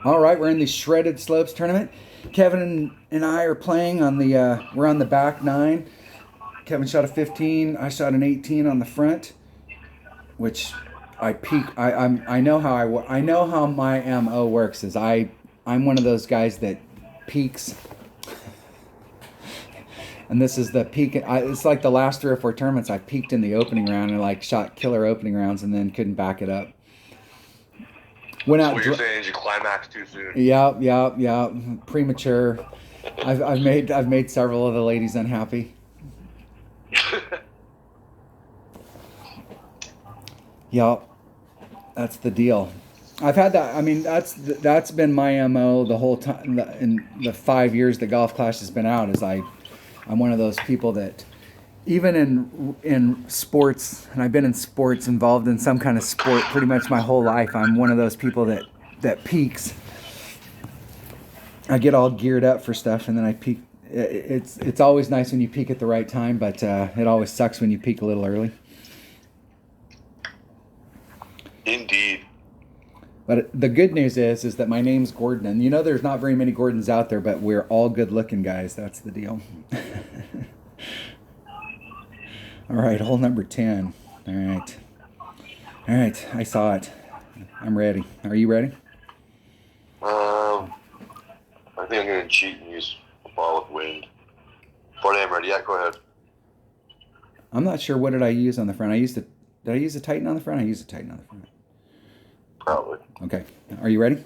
All right, we're in the Shredded Slopes tournament. Kevin and I are playing on the. We're on the back nine. Kevin shot a 15. I shot an 18 on the front, which I peak. I know how I know how my mo works. Is I'm one of those guys that peaks, and this is the peak. It's like the last 3 or 4 tournaments I peaked in the opening round and like shot killer opening rounds and then couldn't back it up. Went So out. what you're saying is you climax too soon. Yeah. Premature. I've made several of the ladies unhappy. Yep, that's the deal. I've had that. I mean, that's been my mo the whole time in the 5 years that Golf Clash has been out. I'm one of those people that even in sports, and I've been in sports, involved in some kind of sport pretty much my whole life. I'm one of those people that peaks. I get all geared up for stuff, and then I peak. It's always nice when you peak at the right time, but it always sucks when you peak a little early. Indeed. But the good news is that my name's Gordon, and you know there's not very many Gordons out there, but we're all good-looking guys. That's the deal. All right, hole number 10. All right. I saw it. I'm ready. Are you ready? I think I'm gonna cheat and use a ball with wind. But I am ready. Yeah, go ahead. I'm not sure what did I use on the front. Did I use a Titan on the front? I used a Titan on the front. Probably. Okay. Are you ready?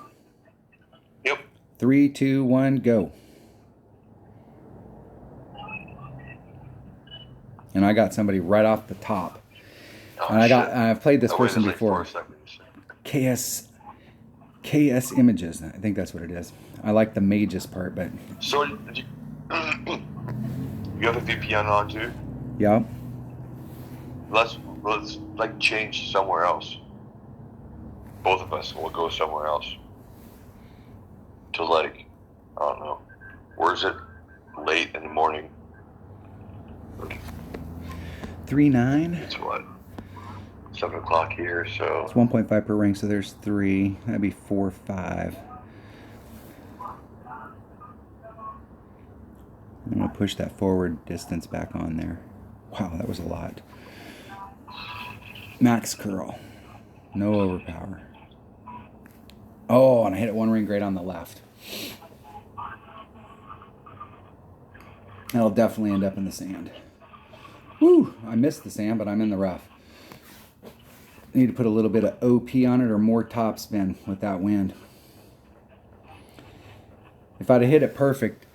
Yep. 3, 2, 1, go. And I got somebody right off the top. Oh, And I've played this I waited person like before. 4 seconds. KS Images. I think that's what it is. I like the Mages part, but So you have a VPN on too? yeah. Let's like change somewhere else. Both of us will go somewhere else. To like, I don't know. Where's it late in the morning? 3-9. It's what? 7 o'clock here, so It's 1.5 per ring, so there's 3. That'd be 4, 5. I'm gonna push that forward distance back on there. Wow, that was a lot. Max curl. No overpower. Oh, and I hit it one ring great on the left. That'll definitely end up in the sand. Woo! I missed the sand, but I'm in the rough. Need to put a little bit of OP on it or more topspin with that wind. If I'd have hit it perfect,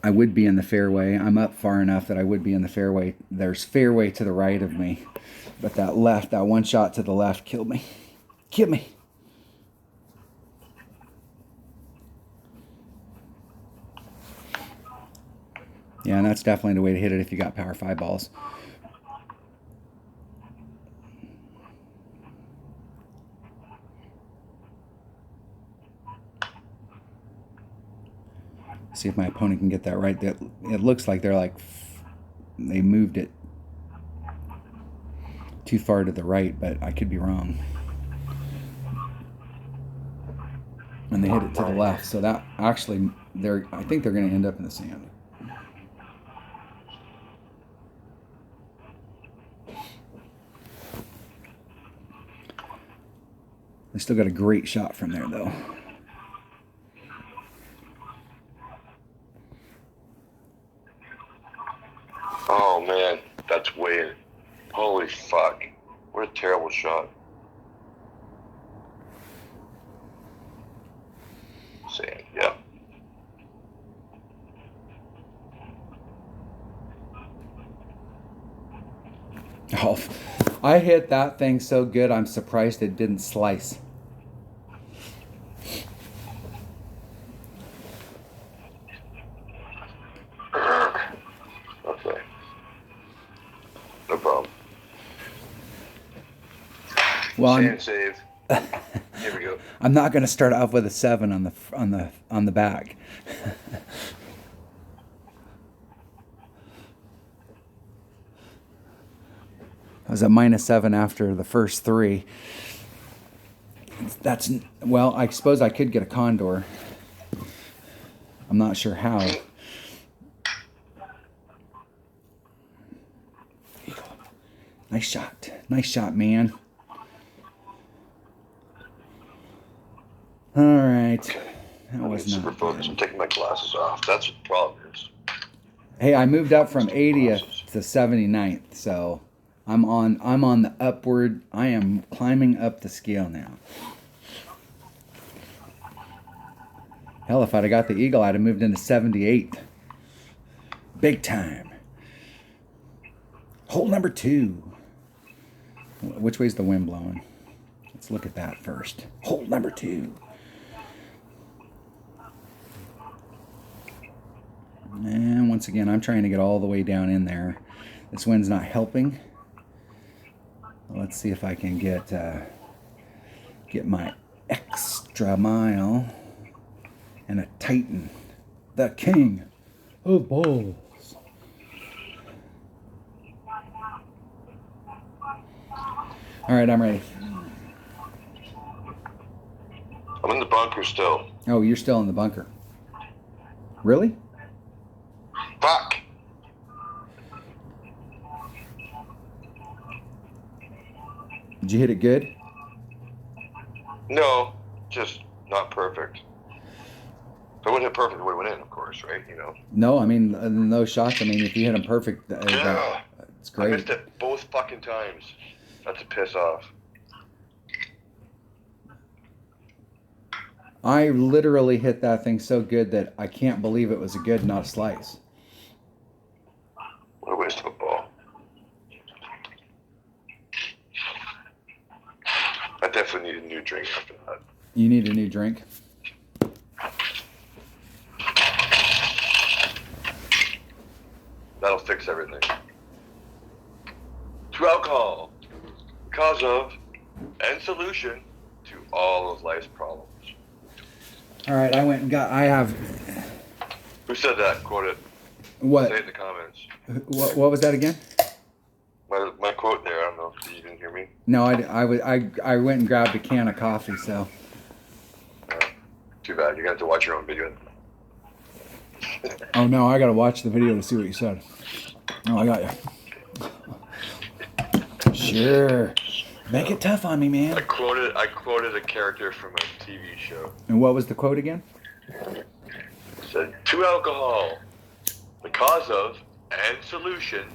I would be in the fairway. I'm up far enough that I would be in the fairway. There's fairway to the right of me. But that one shot to the left killed me. Killed me. Yeah, and that's definitely the way to hit it if you got power 5 balls. See if my opponent can get that right. It looks like they moved it too far to the right, but I could be wrong. And they hit it to the left, so that actually I think they're going to end up in the sand. They still got a great shot from there, though. oh man, that's weird. Holy fuck. What a terrible shot. Sand, yeah. Oh, I hit that thing so good, I'm surprised it didn't slice. Okay. No problem. Well, Sand save. Here we go. I'm not going to start off with a 7 on the back. I was at -7 after the first 3. That's, well, I suppose I could get a condor. I'm not sure how. Nice shot. Nice shot, man. All right. That was super not focused. I'm good. taking my glasses off. That's what the problem is. Hey, I moved up from 80th to 79th, so I'm on the upward. I am climbing up the scale now. Hell, if I'd have got the eagle, I'd have moved into 78th. Big time. Hole number 2. Which way's the wind blowing? Let's look at that first. Hole number 2. And once again, I'm trying to get all the way down in there. This wind's not helping. Let's see if I can get my extra mile and a Titan, the king of balls. All right, I'm ready. I'm in the bunker still. Oh, you're still in the bunker. Really? Fuck. Did you hit it good? No, just not perfect. If I would hit perfect, it would have went in, of course, right? You know. No, I mean, in those shots, I mean, if you hit them perfect, Yeah. it's I great. missed it both fucking times. That's a piss off. I literally hit that thing so good that I can't believe it was a good, not a slice. What a waste of a ball. I definitely need a new drink after that. You need a new drink? That'll fix everything. To alcohol, cause of and solution to all of life's problems. All right, I have, Who said that? Quote it. what? Say it in the comments. What was that again? My quote there, I don't know if you didn't hear me. No, I went and grabbed a can of coffee, so. Too bad. You're going to have to watch your own video. Oh, no, I got to watch the video to see what you said. Oh, I got you. Sure. Make it tough on me, man. I quoted a character from a TV show. And what was the quote again? It said, to alcohol, the cause of and solution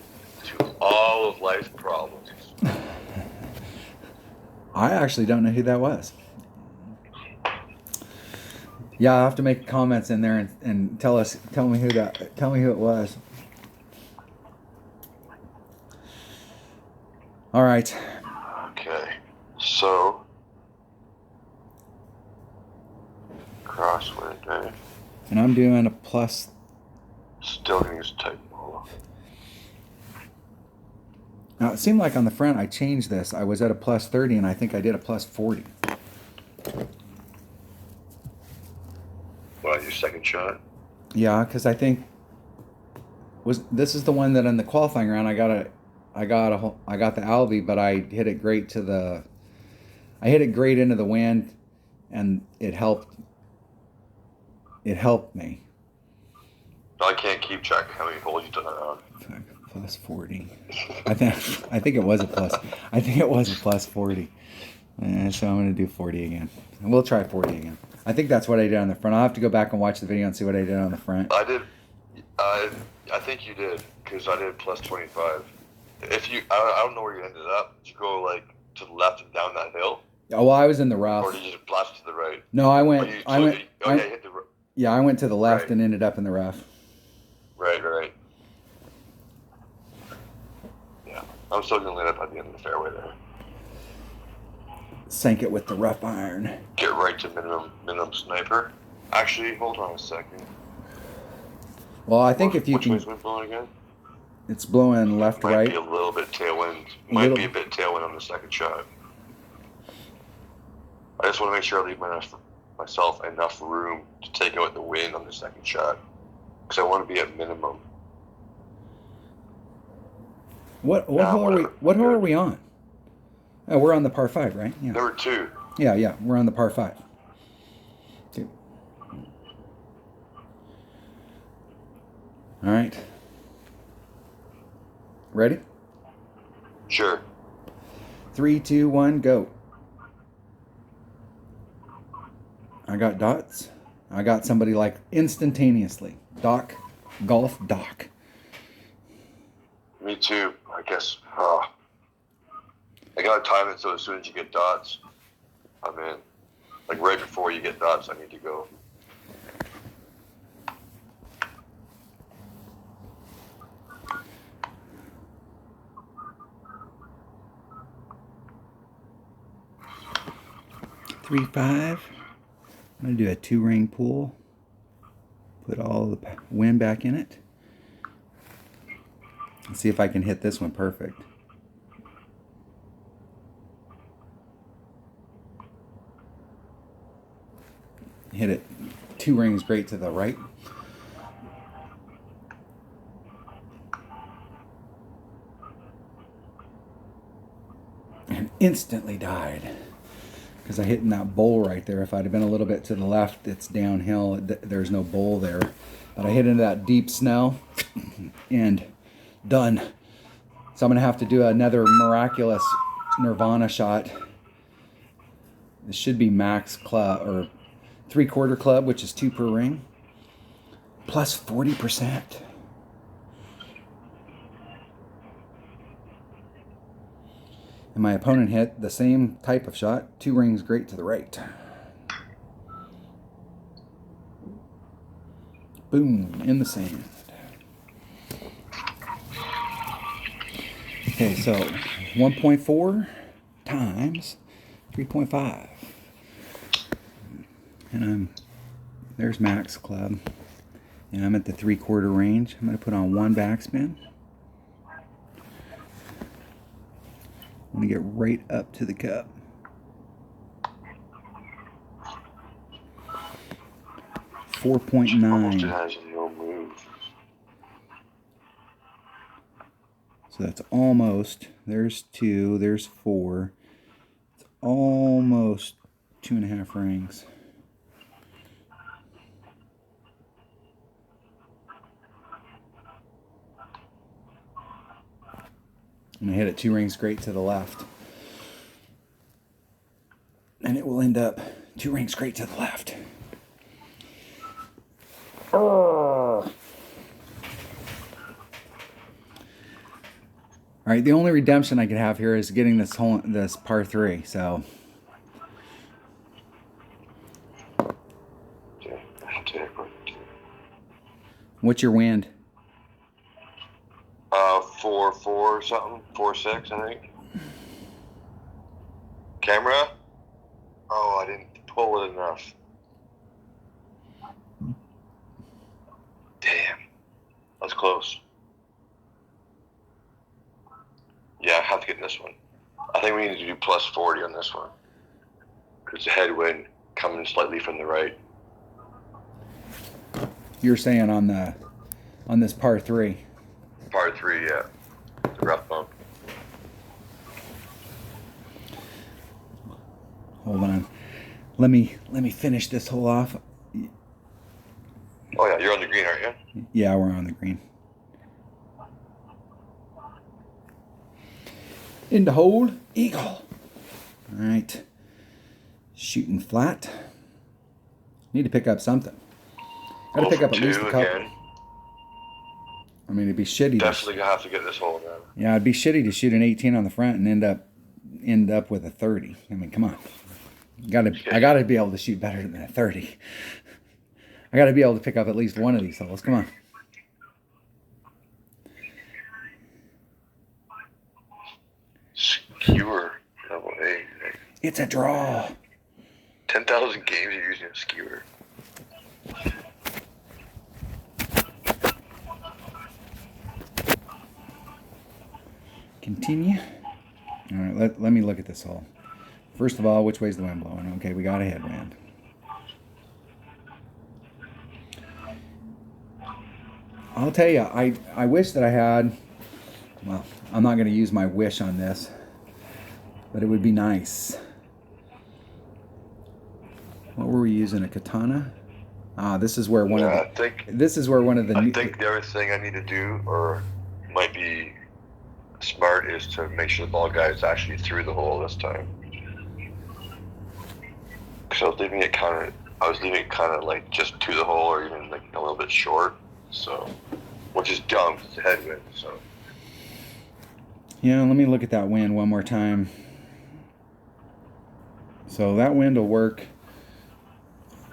to all of life's problems. I actually don't know who that was. Yeah, I'll have to make comments in there and tell me who it was. All right. Okay, so crosswind, eh? And I'm doing a plus. Still gonna use Titan ball. Now it seemed like on the front I changed this. I was at a plus 30 and I think I did a plus 40. Well, your second shot. Yeah, because I think this is the one that in the qualifying round I got the Alvy, but I hit it great into the wind, and it helped me. I can't keep track of how many holes you've done that on. Plus 40. I think it was a plus. I think it was a plus 40. So I'm gonna do 40 again. We'll try 40 again. I think that's what I did on the front. I'll have to go back and watch the video and see what I did on the front. I did. I think you did, because I did plus 25. I don't know where you ended up. Did you go like to the left and down that hill? Oh, well, I was in the rough. Or did you just blast to the right? No, I went. Hit the Yeah, I went to the left Right. and ended up in the rough. right. Yeah, I'm still gonna land up at the end of the fairway there. Sank it with the rough iron. Get right to minimum sniper. Actually, hold on a second. Well, I think if you Which can, way's wind blowing again? it's blowing left, Might right. be a little bit tailwind. Little- Be a bit tailwind on the second shot. I just want to make sure I leave myself enough room to take out the wind on the second shot, because I want to be at minimum. What Nah, hole are we? whatever. What hole Good. are we on? Oh, we're on the par 5, right? Yeah. Number 2. Yeah. We're on the par 5. Okay. All right. Ready? Sure. 3, 2, 1, go. I got dots. I got somebody like instantaneously. Doc, golf doc. Me too. I guess. I gotta time it so as soon as you get dots, I'm in. Like right before you get dots, I need to go. Three, 5. I'm gonna do a 2-ring pull. Put all the wind back in it. Let's see if I can hit this one perfect. Hit it 2 rings great to the right. And instantly died. Because I hit in that bowl right there. If I'd have been a little bit to the left, it's downhill. There's no bowl there. But I hit into that deep snow and done. So I'm going to have to do another miraculous Nirvana shot. This should be max club or 3/4 club, which is 2 per ring, plus 40%. And my opponent hit the same type of shot, 2 rings great to the right. Boom, in the sand. Okay, so 1.4 times 3.5. And there's max club. And I'm at the 3/4 range. I'm going to put on 1 backspin. I'm going to get right up to the cup. Almost 4.9. has no move. So that's almost, there's 2, there's 4. It's almost 2.5 rings. I'm going to hit it 2 rings great to the left. And it will end up 2 rings great to the left. All right, the only redemption I could have here is getting this par 3. So what's your wind? 4 something, 4.6 I think. Camera? Oh, I didn't pull it enough. Damn, that's close. Yeah, I have to get in this one. I think we need to do plus 40 on this one. Because the headwind coming slightly from the right. You're saying on this par 3. Par 3, yeah. The rough bump. Hold on. Let me finish this hole off. Oh yeah, you're on the green, aren't you? Yeah, we're on the green. In the hole, eagle. All right. Shooting flat. Need to pick up something. Got to pick up at least a couple. Again. I mean, it'd be shitty. Definitely gonna have to get this hole down. Yeah, it'd be shitty to shoot an 18 on the front and end up with a 30. I mean, come on. I gotta be able to shoot better than a 30. I gotta be able to pick up at least one of these holes. Come on. Skewer level 8. It's a draw. 10,000 games you're using a skewer. Continue. All right, let me look at this hole. First of all, which way's the wind blowing? Okay, we got a headwind. I'll tell you, I wish that I had, well, I'm not going to use my wish on this, but it would be nice What were we using? A katana? This is where one of the. I think This is where one of the. I think the other thing I need to do, or might be smart, is to make sure the ball guy is actually through the hole this time. Because I was leaving it kind of like just to the hole, or even like a little bit short. So, which is dumb. 'Cause it's a headwind. So. Yeah, let me look at that wind one more time. So that wind will work.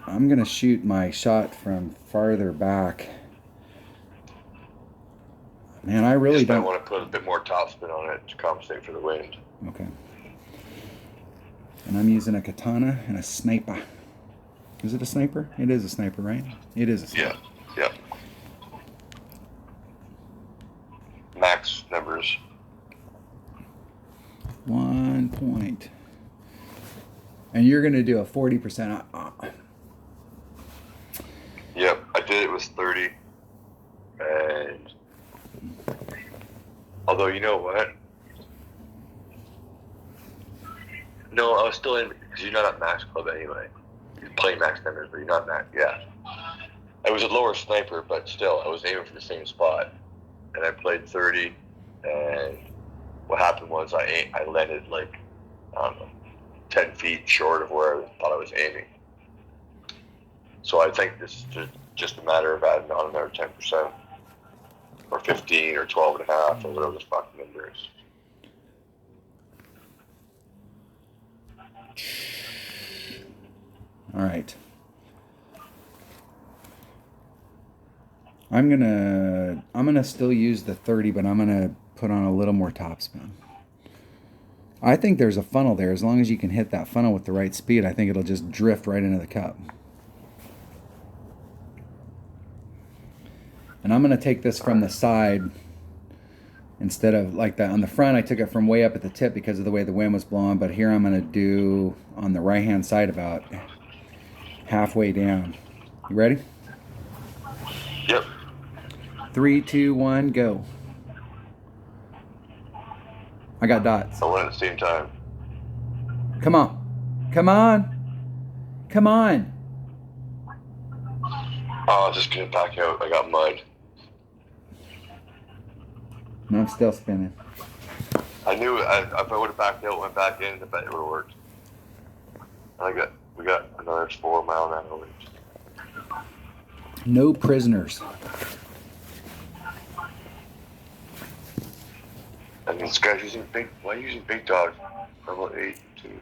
I'm gonna shoot my shot from farther back. Man, I really don't want to put a bit more topspin on it to compensate for the wind. Okay. And I'm using a katana and a sniper. Is it a sniper? It is a sniper, right? It is a sniper. Yeah. Max numbers. 1 point. And you're going to do a 40%. Yep, I did it with 30. And although, you know what? No, I was still in, because you're not at max club anyway. You're playing max numbers, but you're not max. Yeah. I was a lower sniper, but still, I was aiming for the same spot. And I played 30, and what happened was I landed like, I don't know, 10 feet short of where I thought I was aiming. So I think this is just a matter of adding on another 10%, or 15, or 12 and a half, or whatever the fucking number is. All right. I'm gonna still use the 30, but I'm gonna put on a little more topspin. I think there's a funnel there. As long as you can hit that funnel with the right speed, I think it'll just drift right into the cup. And I'm gonna take this from the side instead of like that on the front. I took it from way up at the tip because of the way the wind was blowing. But here I'm gonna do on the right hand side about halfway down. You ready? Yep. 3, 2, 1, go. I got dots. I went at the same time. Come on. Come on. Come on. Oh, I was just gonna back out. I got mud. No, I'm still spinning. I knew if I would have backed out, went back in, I bet it would have worked. We got another 4 mile an hour wind. No prisoners. And this guy's using why are you using big dog? Level 8, 2.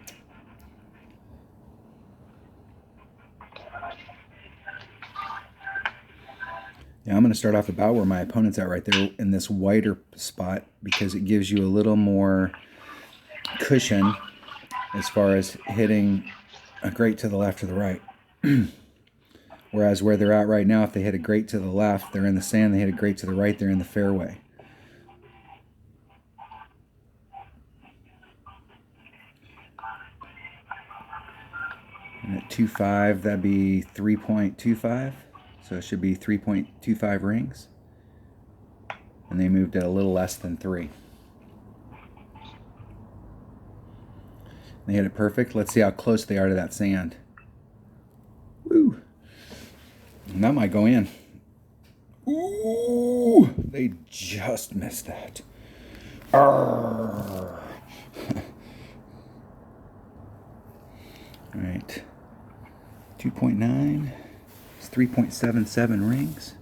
Yeah, I'm going to start off about where my opponent's at right there in this wider spot because it gives you a little more cushion as far as hitting a great to the left or the right. Whereas where they're at right now, if they hit a great to the left, they're in the sand. They hit a great to the right, they're in the fairway. And at 2.5, that'd be 3.25. So it should be 3.25 rings. And they moved it a little less than 3. They hit it perfect. Let's see how close they are to that sand. Woo! And that might go in. Ooh! They just missed that. Arrgh. All right. 2.9. It's 3.77 rings.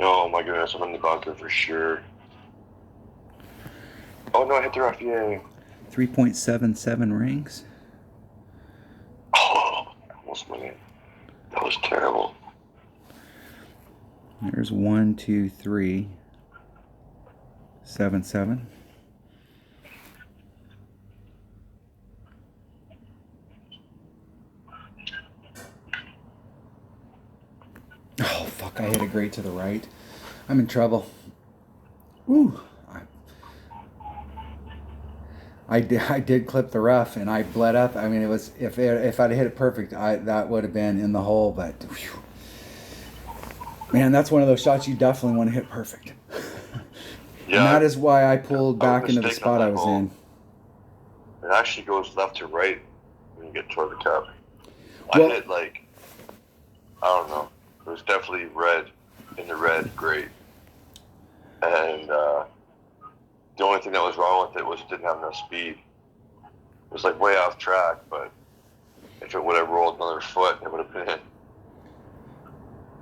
Oh my goodness, I'm in the bunker for sure. Oh no, I hit the rough, yay. 3.77 rings. Oh, I almost went in. That was terrible. There's 1, 2, 3, 7, 7. Oh, fuck, I hit a great to the right. I'm in trouble. Ooh. I did clip the rough and I bled up. I mean, it was if I'd hit it perfect, that would have been in the hole. But whew, Man, that's one of those shots you definitely want to hit perfect. Yeah, And that is why I pulled I was back into the mistaken on spot that I was hole. in. It actually goes left to right when you get toward the cup. Well- I hit like, I don't know. It was definitely red, in the red, great. And the only thing that was wrong with it was it didn't have enough speed. It was like way off track, but if it would have rolled another foot, it would have been in.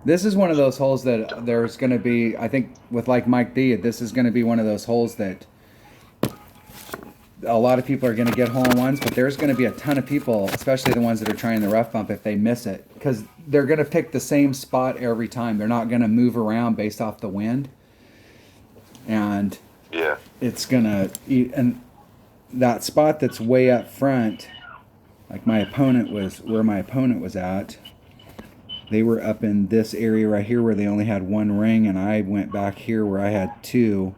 This is one of those holes that there's going to be, I think, with like Mike D, this is going to be one of those holes that a lot of people are going to get hole-in-ones, but there's going to be a ton of people, especially the ones that are trying the rough bump, if they miss it, because they're going to pick the same spot every time. They're not going to move around based off the wind, and Yeah. it's going to eat. And that spot that's way up front, like my opponent was, where my opponent was at, they were up in this area right here where they only had one ring, and I went back here where I had two.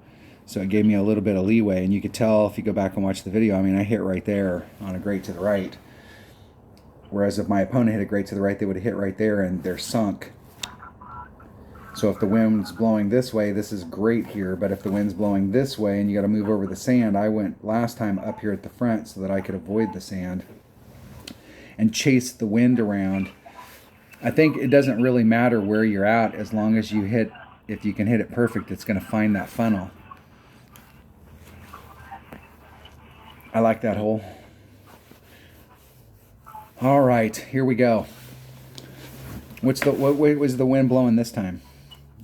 So it gave me a little bit of leeway, and you could tell if you go back and watch the video, I mean, I hit right there on a grate to the right. Whereas if my opponent hit a grate to the right, they would have hit right there and they're sunk. So if the wind's blowing this way, this is great here, but if the wind's blowing this way and you got to move over the sand, I went last time up here at the front so that I could avoid the sand and chase the wind around. I think it doesn't really matter where you're at as long as you hit, if you can hit it perfect, it's going to find that funnel. I like that hole. All right, here we go. What way was the wind blowing this time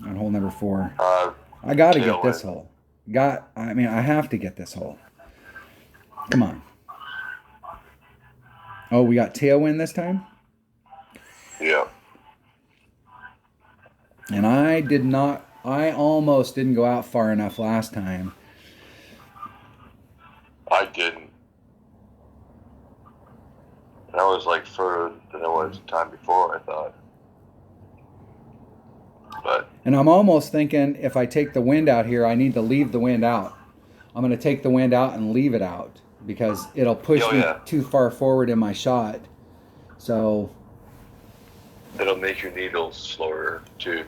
on hole number 4? I got to get this hole. I have to get this hole. Come on. Oh, we got tailwind this time? Yeah. And I almost didn't go out far enough last time. I didn't. That was like further than it was the time before, I thought. But And I'm almost thinking if I take the wind out here, I need to leave the wind out. I'm going to take the wind out and leave it out because it'll push me too far forward in my shot. So it'll make your needles slower too.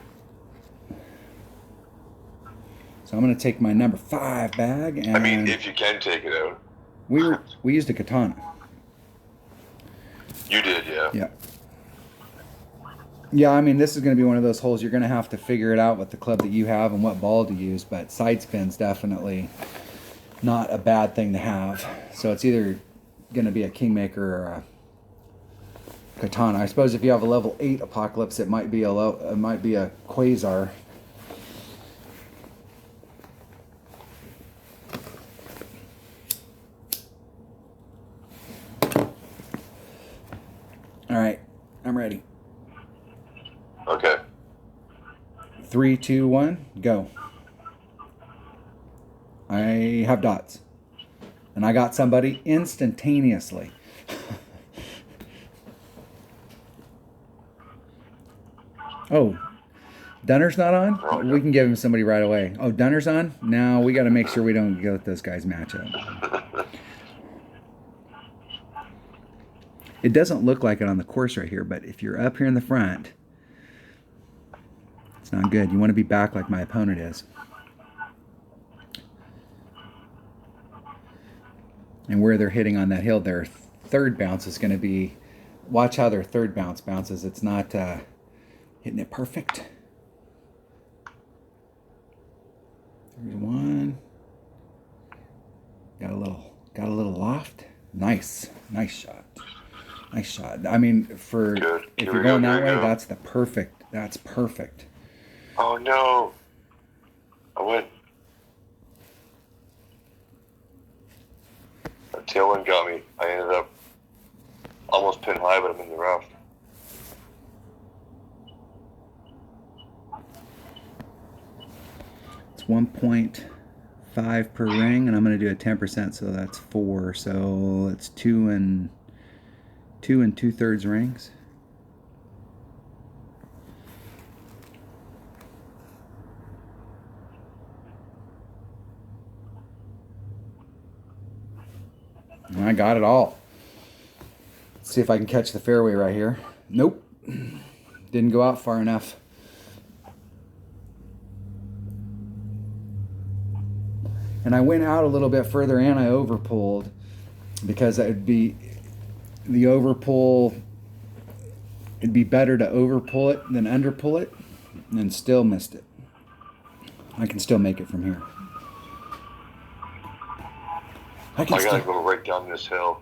So I'm going to take my number 5 bag, and I mean, if you can take it out. We used a katana. You did, yeah. Yeah. Yeah, I mean, this is going to be one of those holes you're going to have to figure it out with the club that you have and what ball to use, but side spin's definitely not a bad thing to have. So it's either going to be a Kingmaker or a katana. I suppose if you have a level 8 Apocalypse, it might be a Quasar. All right, I'm ready. Okay. 3, 2, 1, go. I have dots. And I got somebody instantaneously. Oh, Dunner's not on? Oh, yeah. We can give him somebody right away. Oh, Dunner's on? Now we got to make sure we don't let those guys match up. It doesn't look like it on the course right here, but if you're up here in the front, it's not good. You want to be back like my opponent is. And where they're hitting on that hill, their third bounce is going to be, watch how their third bounce bounces. It's not hitting it perfect. There's one. Got a little loft. Nice shot. Nice shot. I mean, if you're going that way, that's perfect. That's perfect. Oh no! I went. A tailwind got me. I ended up almost pin high, but I'm in the rough. It's 1.5 per ring, and I'm going to do a 10%, so that's 4. So it's 2 and 2/3 rings. And I got it all. Let's see if I can catch the fairway right here. Nope. Didn't go out far enough. And I went out a little bit further and I overpulled because it'd be the overpull. It'd be better to overpull it than underpull it, and still missed it. I can still make it from here. I gotta go right down this hill.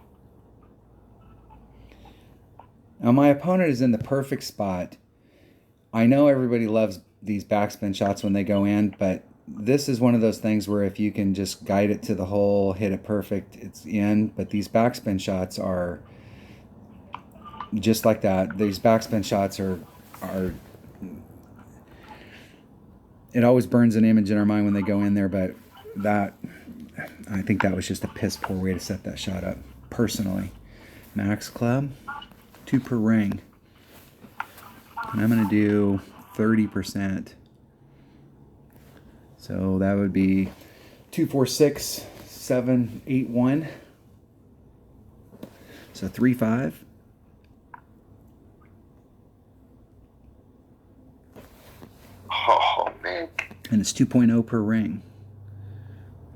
Now my opponent is in the perfect spot. I know everybody loves these backspin shots when they go in, but this is one of those things where if you can just guide it to the hole, hit it perfect, it's in. But these backspin shots are just like that. These backspin shots are it always burns an image in our mind when they go in there, but I think that was just a piss poor way to set that shot up, personally. Max club, 2 per ring. And I'm going to do 30%. So that would be 2, 4, 6, 7, 8, 1. So 3, 5. Oh, man. And it's 2.0 per ring.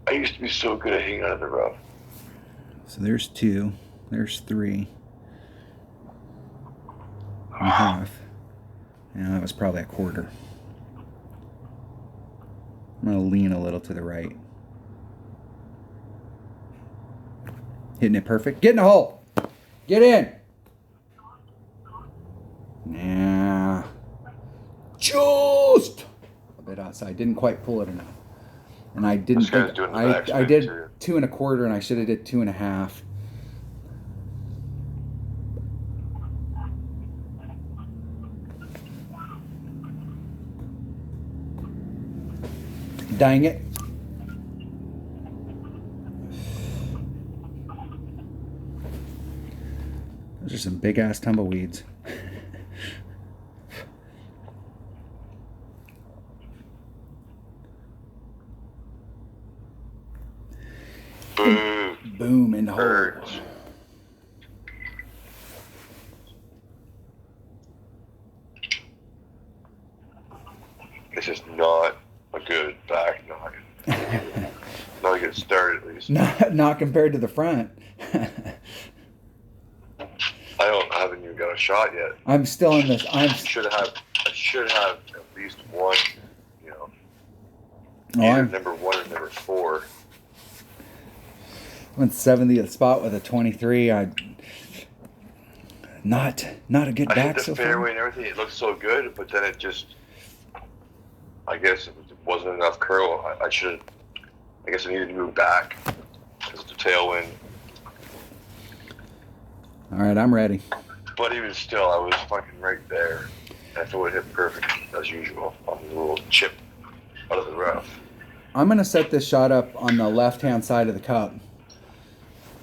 I used to be so good at hanging out of the rough. So there's 2. There's 3. And a half. Yeah, that was probably a quarter. I'm going to lean a little to the right. Hitting it perfect. Get in the hole. Get in. Nah. Just a bit outside. Didn't quite pull it enough. And I didn't think, I did too. 2 1/4 and I should have did 2 1/2. Dang it. Those are some big ass tumbleweeds. Boom. Boom in the hole. Birds. This is not a good back nine. Not a good start, at least. Not compared to the front. I haven't even got a shot yet. I'm still in this. I should have at least one. You know, Oh, either I'm number 1 or number 4. in 70th spot with a 23. Not a good I back hit so the fairway far. and everything. It looked so good, but then it just. I guess it wasn't enough curl. I should. I guess I needed to move back because of the tailwind. All right, I'm ready. But even still, I was fucking right there. I thought it hit perfect as usual on the little chip out of the rough. I'm going to set this shot up on the left-hand side of the cup.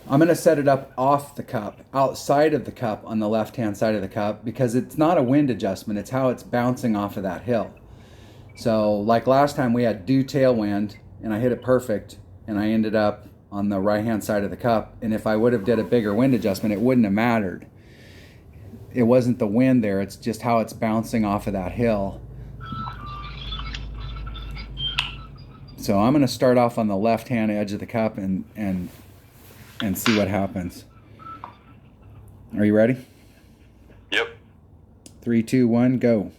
I'm going to set it up off the cup, outside of the cup on the left-hand side of the cup, because it's not a wind adjustment. It's how it's bouncing off of that hill. So like last time we had due tailwind and I hit it perfect and I ended up on the right-hand side of the cup. And if I would have did a bigger wind adjustment, it wouldn't have mattered. It wasn't the wind there. It's just how it's bouncing off of that hill. So I'm going to start off on the left-hand edge of the cup and see what happens. Are you ready? Yep. 3, 2, 1, go.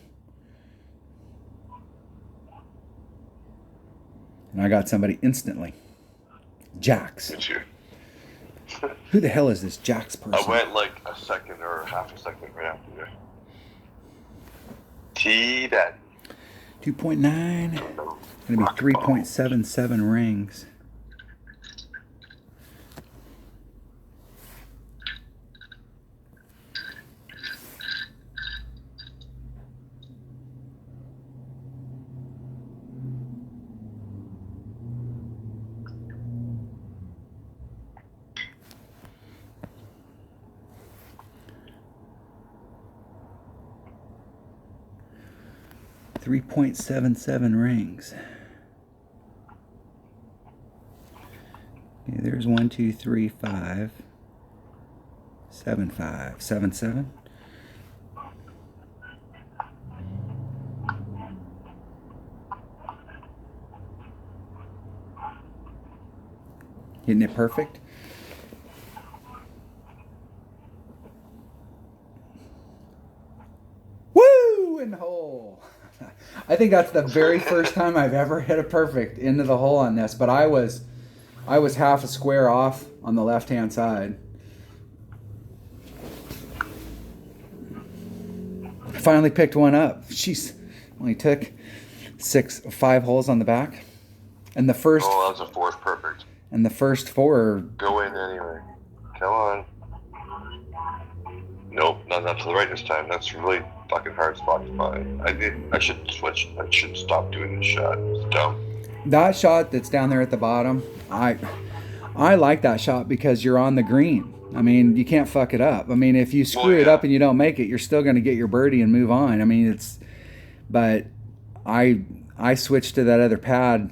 And I got somebody instantly. Jax. It's you. Who the hell is this Jax person? I went like a second or half a second right after there. T-Daddy. 2.9. Going to be 3.77 rings. .77 rings. Okay, there's 1, 2, 3, 5, 7, 5, 7, 7. Hitting it perfect. Woo! In the hole. I think that's the very first time I've ever hit a perfect into the hole on this, but I was half a square off on the left-hand side. I finally picked one up. Jeez, only took 5 holes on the back, and the first. Oh, that was a fourth perfect. And the first 4. Go in anyway. Come on. Nope, not to the right this time. That's really fucking hard spot to find. I should switch. I should stop doing this shot. It's dumb. That shot that's down there at the bottom, I like that shot because you're on the green. I mean, you can't fuck it up. I mean, if you screw it up and you don't make it, you're still going to get your birdie and move on. I mean, but I switched to that other pad,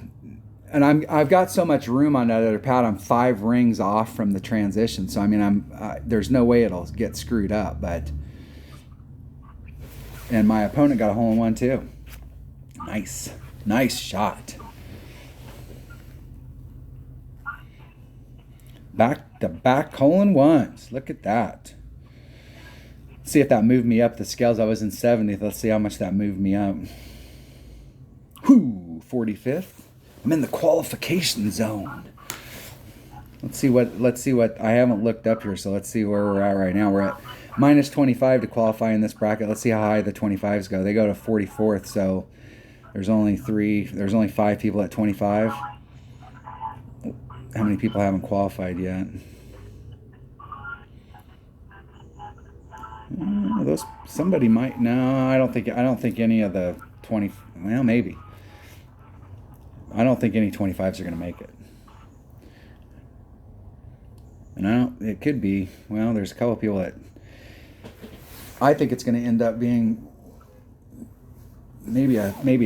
and I've got so much room on that other pad. I'm 5 rings off from the transition, so I mean, there's no way it'll get screwed up. And my opponent got a hole in one too. Nice shot. Back-to-back hole-in-ones. Look at that. Let's see if that moved me up the scales. I was in 70th. Let's see how much that moved me up. Whoo, 45th. I'm in the qualification zone. Let's see what I haven't looked up here, so let's see where we're at right now. We're at minus 25 to qualify in this bracket. Let's see how high the 25s go. They go to 44th, so there's only 5 people at 25. How many people haven't qualified yet? Somebody might. No, I don't think any of the 20. Well, maybe. I don't think any 25s are going to make it. And it could be. Well, there's a couple of people that. I think it's going to end up being maybe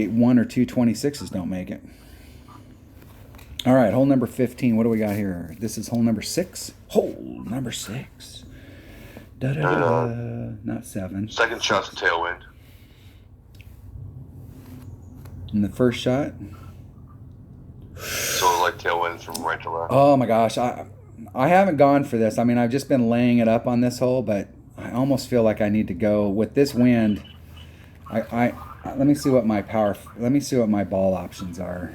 1 or 2 26s don't make it. All right, hole number 15. What do we got here? This is hole number 6. Hole number 6. Not 7. Second shot's a tailwind. And the first shot. So like tailwinds from right to left. Oh my gosh, I haven't gone for this. I mean, I've just been laying it up on this hole, but I almost feel like I need to go with this wind. Let me see what my ball options are.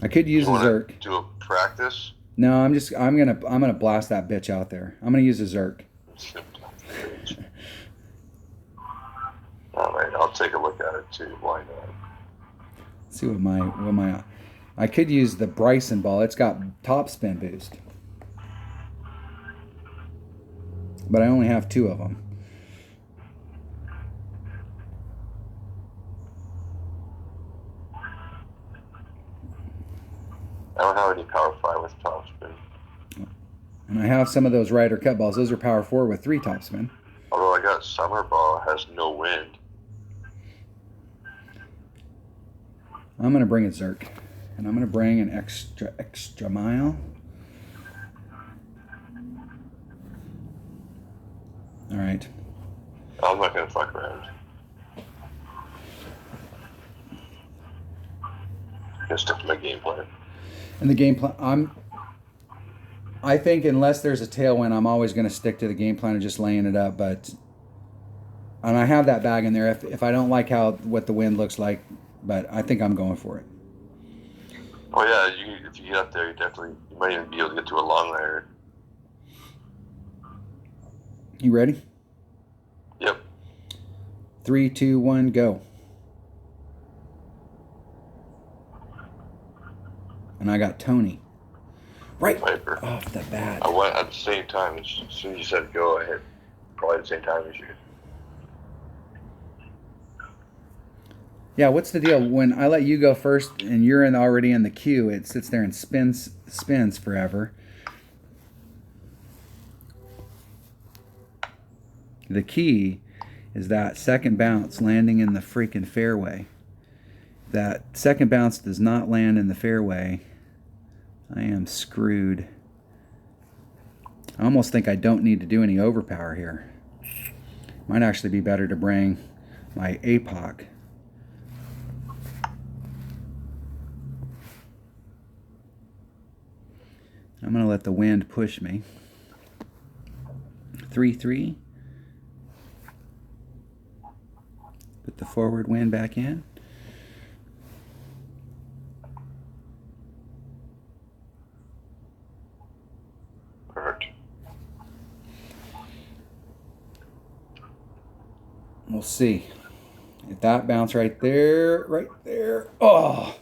I could use a Zerk. Do a practice? No, I'm gonna blast that bitch out there. I'm gonna use a Zerk. All right, I'll take a look at it too. Why not? Let's see what I could use the Bryson ball. It's got top spin boost, but I only have 2 of them. I don't have any Power 5 with top spin. And I have some of those Ryder Cup balls. Those are Power 4 with 3 top spin. Although I got Summer Ball, has no wind. I'm going to bring a Zerk. And I'm going to bring an extra mile. All right. I'm not going to fuck around. I'm going to stick to my game plan. And the game plan, I think unless there's a tailwind, I'm always going to stick to the game plan of just laying it up. And I have that bag in there if I don't like what the wind looks like, but I think I'm going for it. Oh yeah, if you get up there, you might even be able to get to a long ladder. You ready? Yep. 3, 2, 1, go. And I got Tony. Right Viper. off the bat. I went at the same time. As soon as you said go, I hit probably the same time as you. Yeah, what's the deal? When I let you go first and you're already in the queue, it sits there and spins forever. The key is that second bounce landing in the freaking fairway. That second bounce does not land in the fairway. I am screwed. I almost think I don't need to do any overpower here. Might actually be better to bring my APOC. I'm going to let the wind push me. 3-3. Put the forward wind back in. Perfect. We'll see. If that bounce right there, Oh!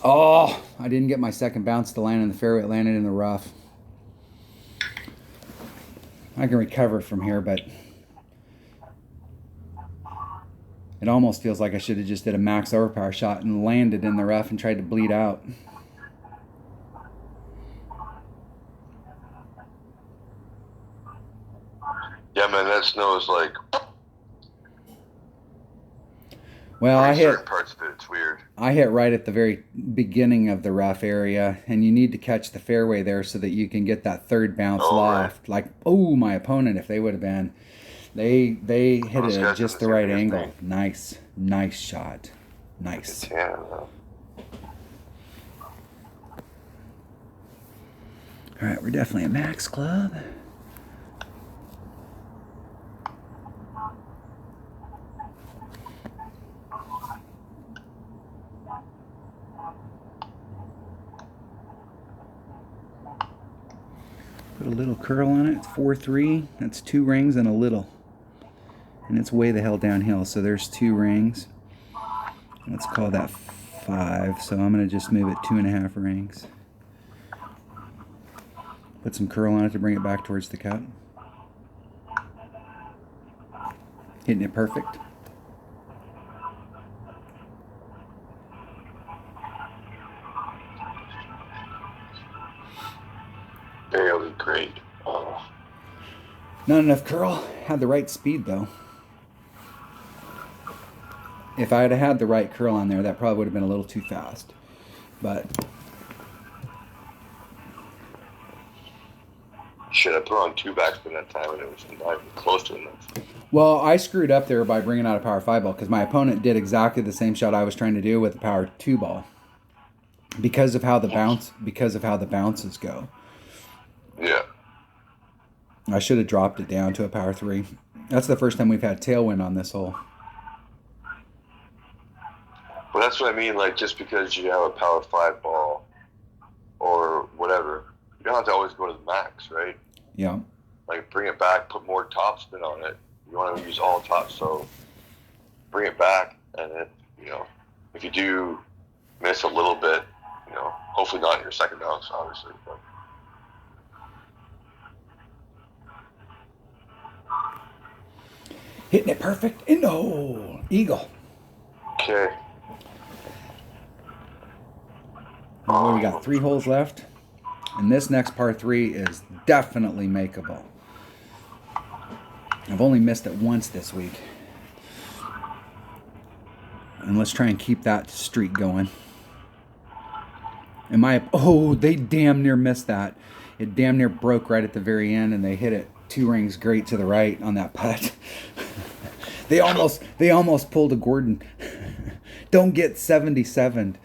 Oh! I didn't get my second bounce to land in the fairway. It landed in the rough. I can recover from here, but it almost feels like I should have just did a max overpower shot and landed in the rough and tried to bleed out. Yeah, man, that snow is like. Well, I hit certain parts of it. It's weird. I hit right at the very beginning of the rough area, and you need to catch the fairway there so that you can get that third bounce loft. Right. Like, oh, my opponent, if they would have been, they hit it at just the right angle. Nice shot. Nice. Yeah. All right, we're definitely a max club. Put a little curl on it. It's 4-3. That's 2 rings and a little. And it's way the hell downhill. So there's 2 rings. Let's call that 5. So I'm going to just move it 2.5 rings. Put some curl on it to bring it back towards the cup. Hitting it perfect. Barely great. Oh. Not enough curl. Had the right speed though. If I had had the right curl on there, that probably would have been a little too fast. But shit, I put on 2 backspin that time and it was not even close to enough. Well, I screwed up there by bringing out a power 5 ball because my opponent did exactly the same shot I was trying to do with a power 2 ball. Because of how the bounces go. Yeah. I should have dropped it down to a power 3. That's the first time we've had tailwind on this hole. Well, that's what I mean. Like, just because you have a power 5 ball or whatever, you don't have to always go to the max, right? Yeah. Like, bring it back, put more topspin on it. You want to use all top, so bring it back, and then, if you do miss a little bit, hopefully not in your second bounce, obviously. But. Hitting it perfect. And no, eagle. Okay. Well, we got 3 holes left, and this next par 3 is definitely makeable. I've only missed it once this week, and let's try and keep that streak going. They damn near missed that. It damn near broke right at the very end, and they hit it 2 rings great to the right on that putt. They almost pulled a Gordon. Don't get 77.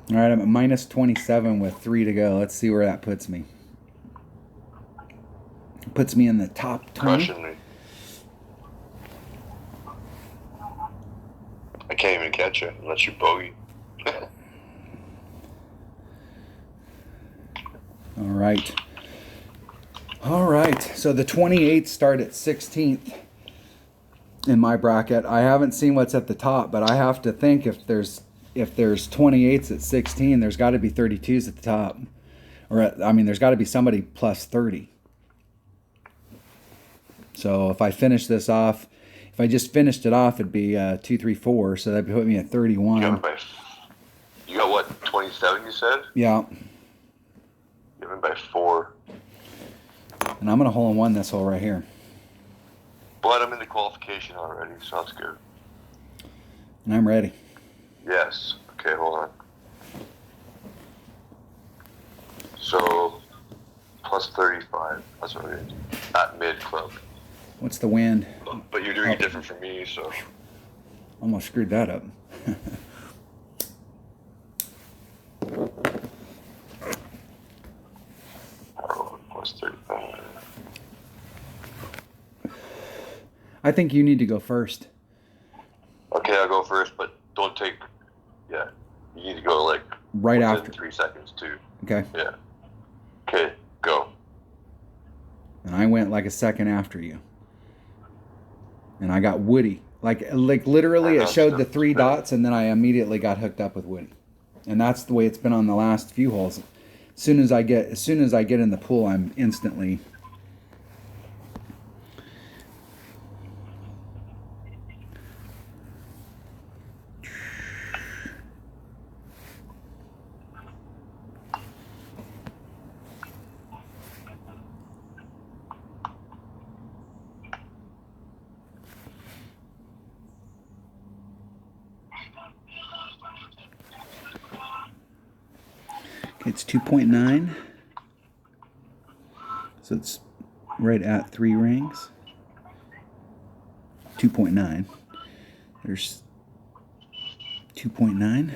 All right, I'm at minus 27 with 3 to go. Let's see where that puts me. Puts me in the top 20. Crushing me. I can't even catch you unless you bogey. All right. So the 28th start at 16th in my bracket. I haven't seen what's at the top, but I have to think if there's 28s at 16, there's got to be 32s at the top. There's got to be somebody plus 30. So if I finish this off, if I just finished it off, it'd be 2, 3, 4. So that'd put me at 31. You got what, 27 you said? Yeah. You have by 4. And I'm going to hole in 1 this hole right here. But I'm in the qualification already, so that's good. And I'm ready. Yes. Okay, hold on. So, plus 35. That's what it is. At mid club. What's the wind? But you're doing it different from me, so. Almost screwed that up. I think you need to go first. Okay, I'll go first, but don't take. Yeah, you need to go like Right within after. 3 seconds too. Okay. Yeah. Okay, go. And I went like a second after you. And I got Woody. Like literally, it showed the 3 dots, and then I immediately got hooked up with Woody. And that's the way it's been on the last few holes. As soon as I get in the pool, I'm instantly. It's 2.9. So it's right at 3 rings. 2.9. There's 2.9.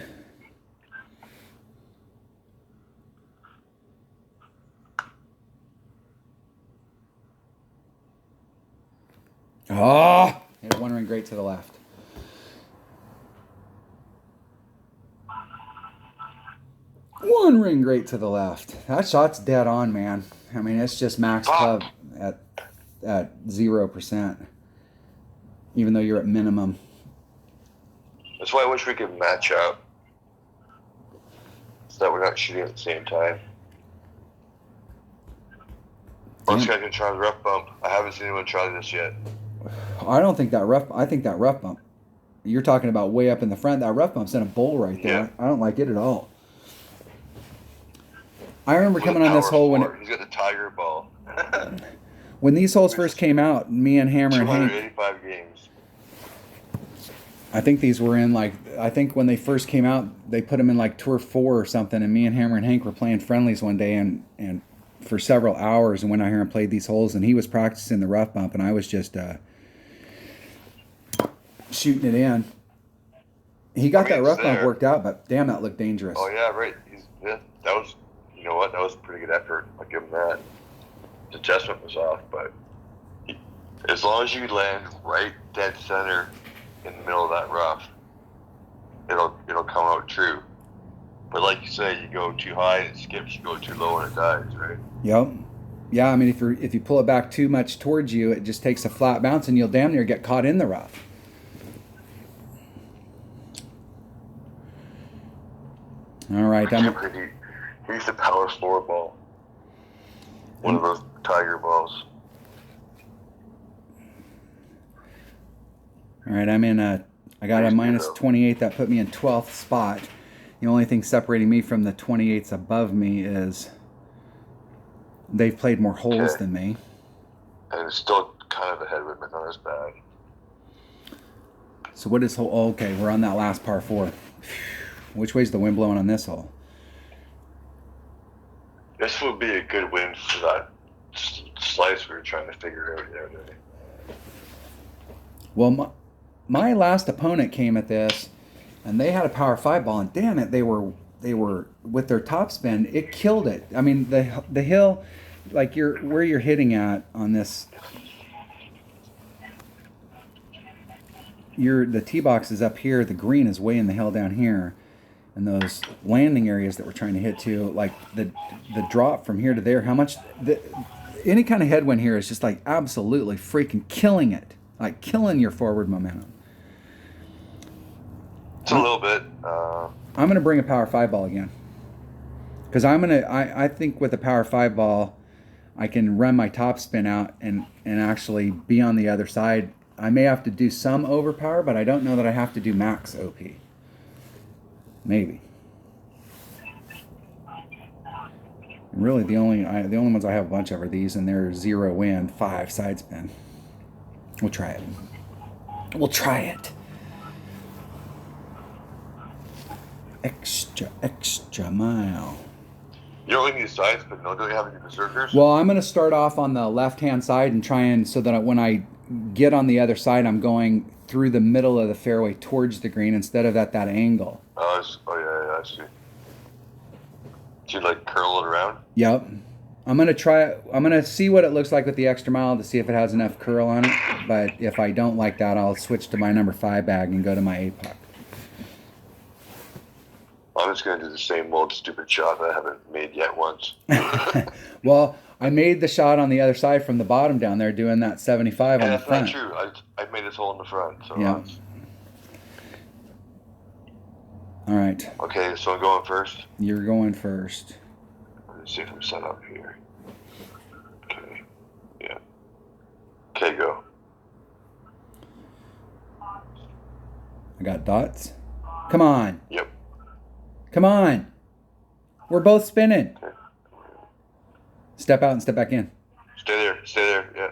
Oh! Hit 1 ring great to the left. One ring great to the left. That shot's dead on, man. I mean, it's just max club at 0%. Even though you're at minimum. That's why I wish we could match up, so that we're not shooting at the same time. Let's guys can try the rough bump. I haven't seen anyone try this yet. I don't think that rough. I think that rough bump. You're talking about way up in the front. That rough bump's in a bowl right there. Yeah. I don't like it at all. I remember coming on this hole when he's got the tiger ball. when these holes first came out. Me and Hammer and Hank. 285 games. I think these were in like. I think when they first came out, they put them in like Tour 4 or something. And me and Hammer and Hank were playing friendlies one day and for several hours and went out here and played these holes. And he was practicing the rough bump, and I was just shooting it in. He got that rough bump worked out, but damn, that looked dangerous. Oh yeah, right. That was. You know what? That was a pretty good effort. I'll give him that. The adjustment was off, but as long as you land right dead center in the middle of that rough, it'll come out true. But like you say, you go too high and it skips. You go too low and it dies, right? Yep. Yeah, I mean, if you pull it back too much towards you, it just takes a flat bounce and you'll damn near get caught in the rough. All right. He used a power 4 ball. One of those tiger balls. All right, I got a minus 28. That put me in 12th spot. The only thing separating me from the 28s above me is they've played more holes than me. And it's still kind of a headwind, but not as bad. So what is hole? Oh, okay, we're on that last par 4. Which way's the wind blowing on this hole? This would be a good win for that slice we were trying to figure out the other day. Well, my last opponent came at this, and they had a power 5 ball, and damn it, they were with their top spin. It killed it. I mean, the hill, like where you're hitting at on this, the tee box is up here. The green is way in the hill down here. And those landing areas that we're trying to hit to, like the drop from here to there, any kind of headwind here is just like absolutely freaking killing it, like killing your forward momentum. It's a little bit. I'm gonna bring a power 5 ball again, because I think with a power 5 ball, I can run my top spin out and actually be on the other side. I may have to do some overpower, but I don't know that I have to do max OP. Maybe. Really, the only ones I have a bunch of are these, and they're 0 wind, 5 side spin. We'll try it. We'll try it. Extra mile. You don't need sides, but no, don't you have any berserkers? Well, I'm going to start off on the left-hand side and try and so that when I get on the other side, I'm going through the middle of the fairway towards the green instead of at that angle. Oh yeah, I see. Do you like curl it around? Yep. I'm gonna see what it looks like with the extra mile to see if it has enough curl on it. But if I don't like that, I'll switch to my number 5 bag and go to my 8 puck. I'm just gonna do the same old stupid shot that I haven't made yet once. Well, I made the shot on the other side from the bottom down there, doing that 75 on the That's front. not true. I made this hole in the front. So Yeah. All right. Okay, so I'm going first. You're going first. Let's see if I'm set up here. Okay. Yeah. Okay, go. I got dots. Come on. Yep. Come on. We're both spinning. Okay. Step out and step back in. Stay there. Stay there. Yeah.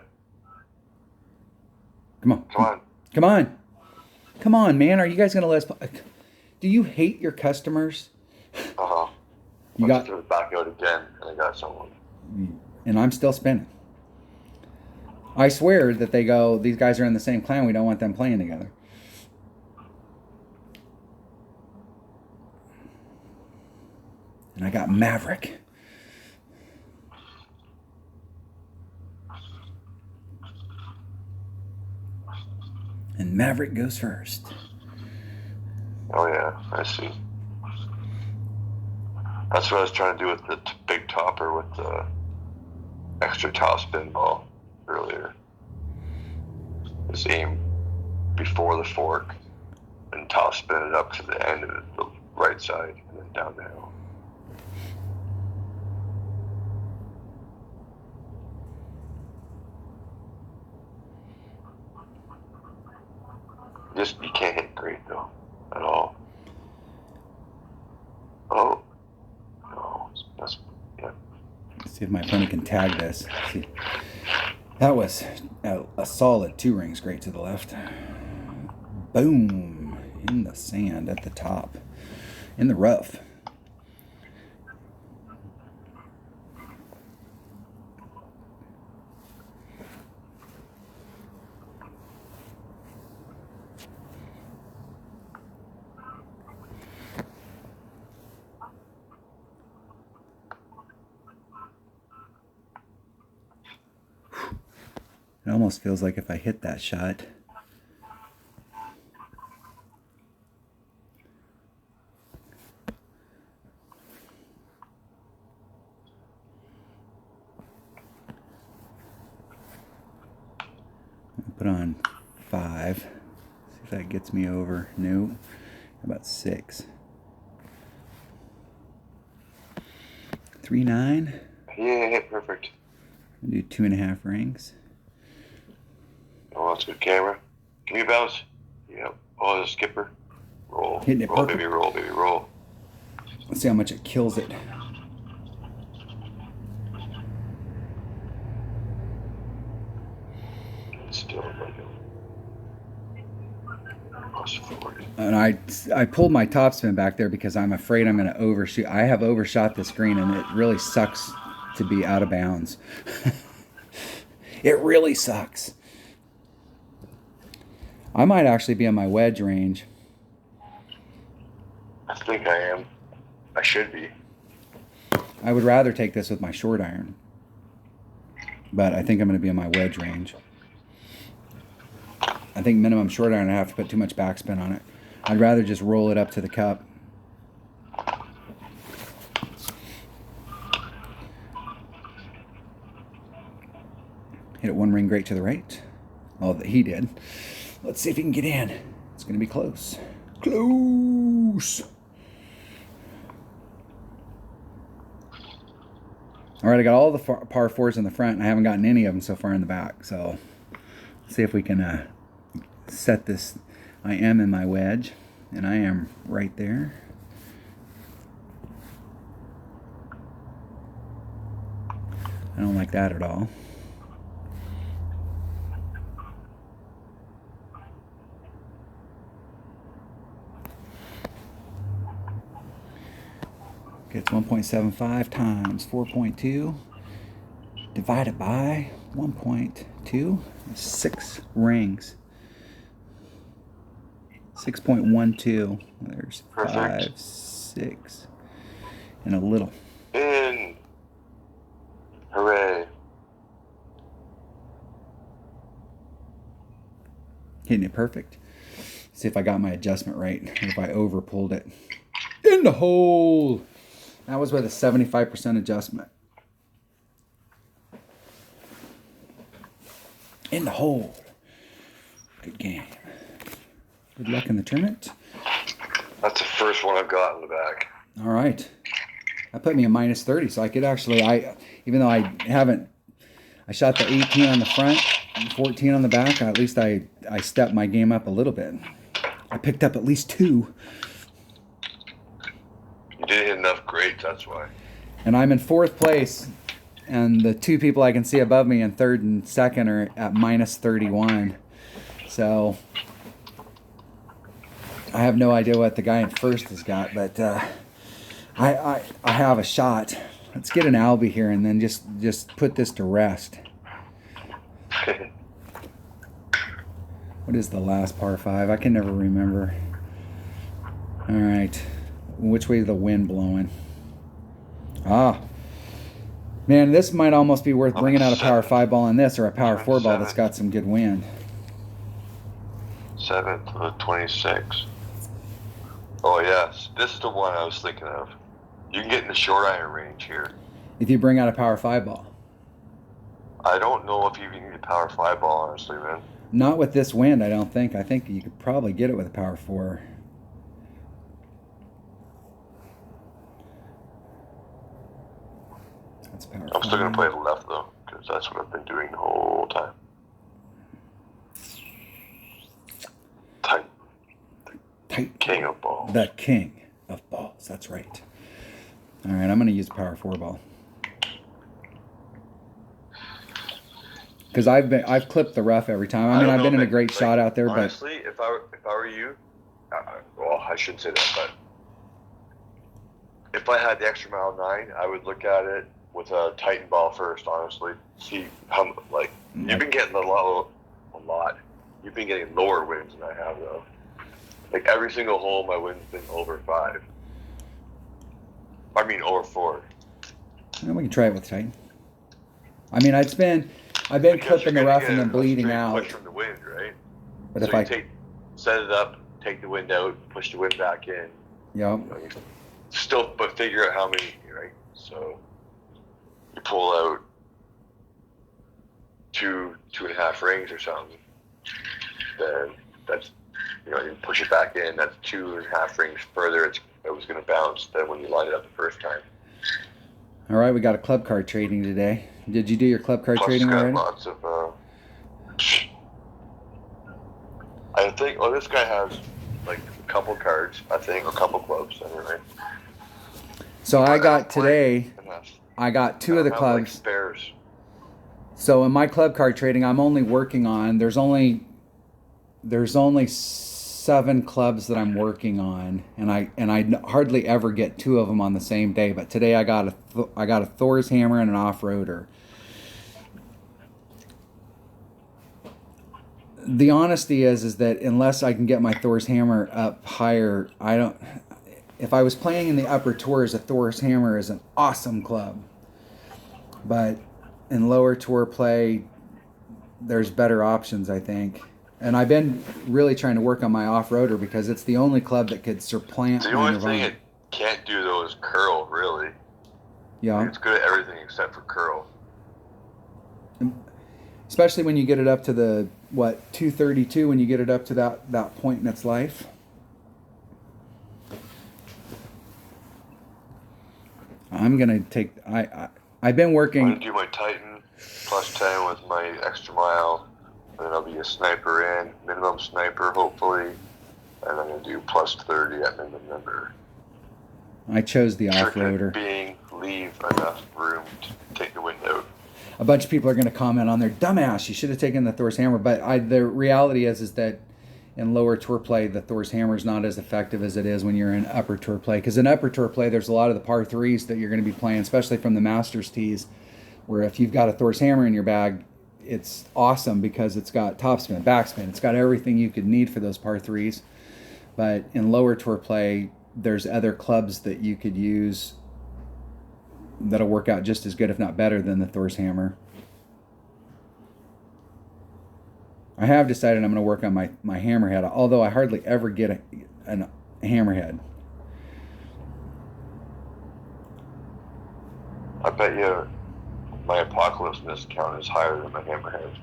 Come on. Come on. Come on. Come on, man. Are you guys going to let us... Do you hate your customers? Uh-huh. You I got... threw it back out again, and I got someone. And I'm still spinning. I swear that they go, these guys are in the same clan. We don't want them playing together. And I got Maverick. And Maverick goes first. Oh, yeah. I see. That's what I was trying to do with the big topper with the extra top spin ball earlier. Just aim before the fork and top spin it up to the end of it, the right side, and then down the hill. You can't hit great though, at all. Oh, no, that's, yeah. Let's see if my opponent can tag this. See. That was a solid 2 rings great to the left. Boom. In the sand at the top. In the rough. It almost feels like if I hit that shot, put on 5. See if that gets me over. No. How about 6? 3, 9. Yeah, perfect. Do 2.5 rings. Oh, that's a good camera. Give me a bounce. Yep. Oh, the skipper. Roll. Hitting it roll, perfect. baby, roll, baby, roll. Let's see how much it kills it. It's still like a plus 40. And I pulled my topspin back there because I'm afraid I'm going to overshoot. I have overshot this green, and it really sucks to be out of bounds. It really sucks. I might actually be in my wedge range. I think I am. I should be. I would rather take this with my short iron. But I think I'm going to be in my wedge range. I think minimum short iron, I have to put too much backspin on it. I'd rather just roll it up to the cup. Hit it 1 ring great to the right. Oh, he did. Let's see if he can get in. It's going to be close. Close. All right, I got all the par 4s in the front, and I haven't gotten any of them so far in the back. So let's see if we can set this. I am in my wedge, and I am right there. I don't like that at all. Gets 1.75 times 4.2 divided by 1.2. 6 rings. 6.12. There's Perfect. 5, 6, and a little. In. Hooray. Hitting it perfect. See if I got my adjustment right, or if I over pulled it. In the hole. That was with a 75% adjustment. In the hole. Good game. Good luck in the tournament. That's the first one I've got in the back. All right. That put me at minus 30, so I could actually, even though I shot the 18 on the front, 14 on the back, at least I stepped my game up a little bit. I picked up at least 2. You didn't hit enough greats, that's why. And I'm in 4th place, and the 2 people I can see above me in 3rd and 2nd are at minus 31. So I have no idea what the guy in 1st has got, but I have a shot. Let's get an Albie here and then just put this to rest. What is the last par 5? I can never remember. All right. Which way is the wind blowing? Ah. Man, this might almost be worth bringing out a power 5 ball on this, or a power 4 ball that's got some good wind. 7th to the 26th. Oh, yes. This is the one I was thinking of. You can get in the short iron range here. If you bring out a power 5 ball. I don't know if you even need a power 5 ball, honestly, man. Not with this wind, I don't think. I think you could probably get it with a power 4. That's power 5. I'm still going to play the left, though, because that's what I've been doing the whole time. Tight. King of balls. The king of balls. That's right. All right, I'm going to use a power 4 ball. Because I've clipped the rough every time. I mean, I've been in a great shot out there, honestly, but honestly, if I were you, well, I shouldn't say that, but if I had the extra mile 9, I would look at it with a Titan ball first. Honestly, see how you've been getting a lot. You've been getting lower wins than I have, though. Like every single hole, my win's been over 5. I mean, over 4. well, we can try it with Titan. I mean, I've been clipping the rough and then bleeding out. Push from the wind, right? But so if you set it up, take the wind out, push the wind back in. Yep. You still, but figure out how many, right? So you pull out 2.5 rings or something. Then that's, you push it back in. That's 2.5 rings further. It was going to bounce than when you lined it up the first time. All right, we got a club card trading today. Did you do your club card Plus trading already? Lots of. I think. Well, this guy has like a couple cards. I think a couple clubs. Anyway. So I got today. I got 2 of the clubs. Like spares. So in my club card trading, I'm only working on. There's only 7 clubs that I'm working on, and I hardly ever get 2 of them on the same day. But today I got a Thor's hammer and an off-roader. The honesty is that unless I can get my Thor's hammer up higher, I don't. If I was playing in the upper tours, a Thor's hammer is an awesome club. But in lower tour play, there's better options, I think. And I've been really trying to work on my off-roader because it's the only club that could supplant the my only thing Nirvana. it can't do, though, is curl, really. Yeah. It's good at everything except for curl. Especially when you get it up to the, 232, when you get it up to that point in its life. I'm going to take, I've been I'm working. going to do my Titan plus 10 with my extra mile. And then I'll be a sniper in, minimum sniper, hopefully. And I'm going to do plus 30 at minimum number. I chose the Trick off-roader. being leave enough room to take the wind out. A bunch of people are going to comment on their dumbass. You should have taken the Thor's hammer. But the reality is that in lower tour play, the Thor's hammer is not as effective as it is when you're in upper tour play. Because in upper tour play, there's a lot of the par 3s that you're going to be playing, especially from the Masters tees, where if you've got a Thor's hammer in your bag, it's awesome because it's got topspin, backspin. It's got everything you could need for those par 3s. But in lower tour play, there's other clubs that you could use that'll work out just as good, if not better, than the Thor's hammer. I have decided I'm going to work on my hammerhead, although I hardly ever get a hammerhead. I bet you my Apocalypse Mist count is higher than my Hammerhead.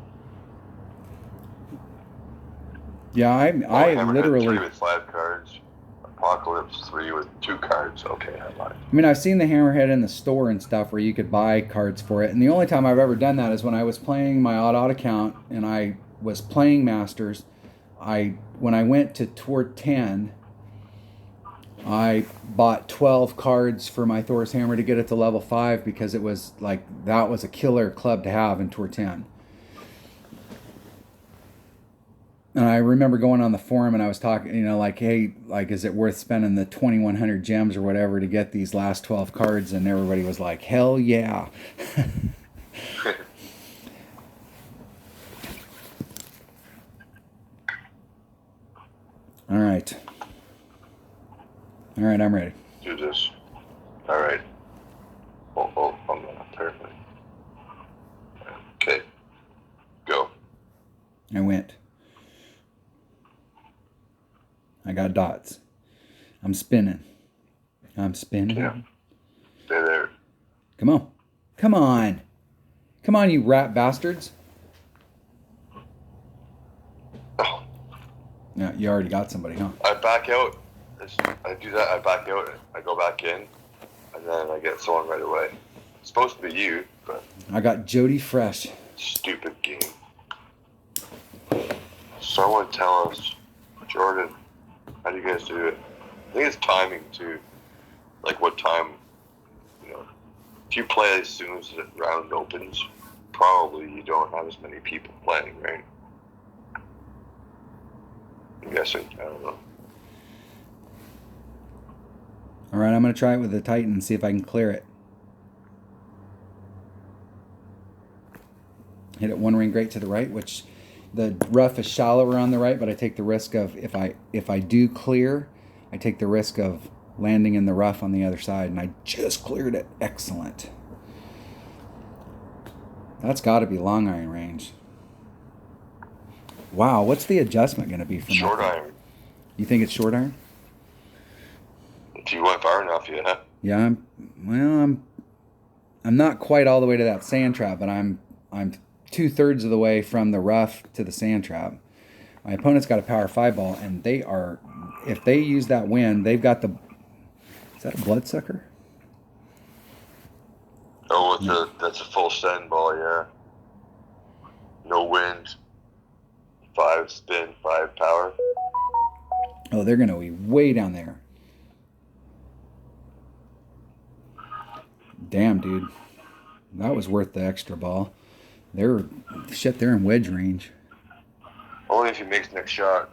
Yeah, I Hammerhead literally 3 with 5 cards. Apocalypse 3 with 2 cards. Okay, I lied. I mean, I've seen the hammerhead in the store and stuff where you could buy cards for it. And the only time I've ever done that is when I was playing my odd account and I was playing Masters. When I went to Tour 10, I bought 12 cards for my Thor's hammer to get it to level 5 because it was like, that was a killer club to have in Tour 10. And I remember going on the forum and I was talking, like, hey, like, is it worth spending the 2,100 gems or whatever to get these last 12 cards? And everybody was like, hell yeah. All right. All right, I'm ready. Do this. All right. Oh, I'm not apparently. Okay. Go. I went. I got dots. I'm spinning. Yeah. Stay there. Come on. Come on. Come on, you rat bastards. Oh, No, you already got somebody, huh? I back out. I do that. I back out. I go back in, and then I get someone right away. It's supposed to be you, but I got Jody Fresh. stupid game. Someone tell us, Jordan, how do you guys do it? I think it's timing too. Like what time, if you play as soon as the round opens, probably you don't have as many people playing, right? I'm guessing. I don't know. All right, I'm going to try it with the Titan and see if I can clear it. Hit it one ring great to the right, which the rough is shallower on the right, but I take the risk of, if I do clear, I take the risk of landing in the rough on the other side, and I just cleared it. Excellent. That's got to be long iron range. Wow, what's the adjustment going to be from Short that? iron. You think it's short iron? If you went far enough, yeah. Yeah, I'm not quite all the way to that sand trap, but I'm 2/3 of the way from the rough to the sand trap. My opponent's got a power 5 ball, and they are, if they use that wind, they've got the, is that a bloodsucker? Oh, that's a full send ball, yeah. No wind. 5 spin, 5 power. Oh, they're going to be way down there. Damn, dude. That was worth the extra ball. They're in wedge range. Only if he makes next shot.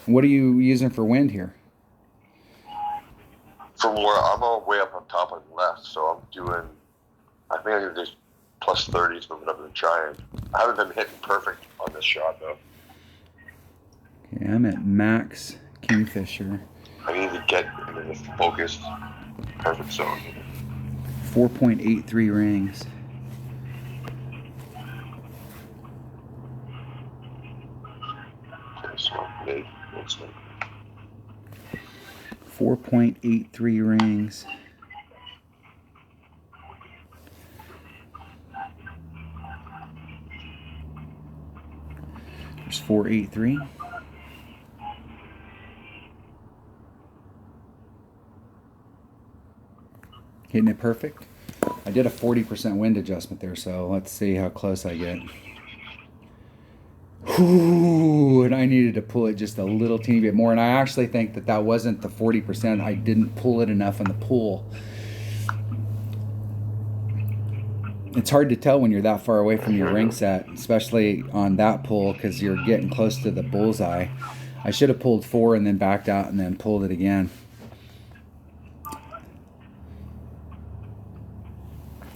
What are you using for wind here? From where I'm all the way up on top on the left, so I'm doing, I think there's plus 30s moving up and trying. I haven't been hitting perfect on this shot, though. Okay, I'm at max Kingfisher. I need to get into the focused perfect zone. 4.83 rings. Okay, so mid, looks like. 4.83 rings. There's 483. Hitting it perfect. I did a 40% wind adjustment there, so let's see how close I get. Ooh, and I needed to pull it just a little teeny bit more, and I actually think that wasn't the 40%. I didn't pull it enough in the pool. It's hard to tell when you're that far away from your ring set, especially on that pull, because you're getting close to the bullseye. I should have pulled 4 and then backed out and then pulled it again.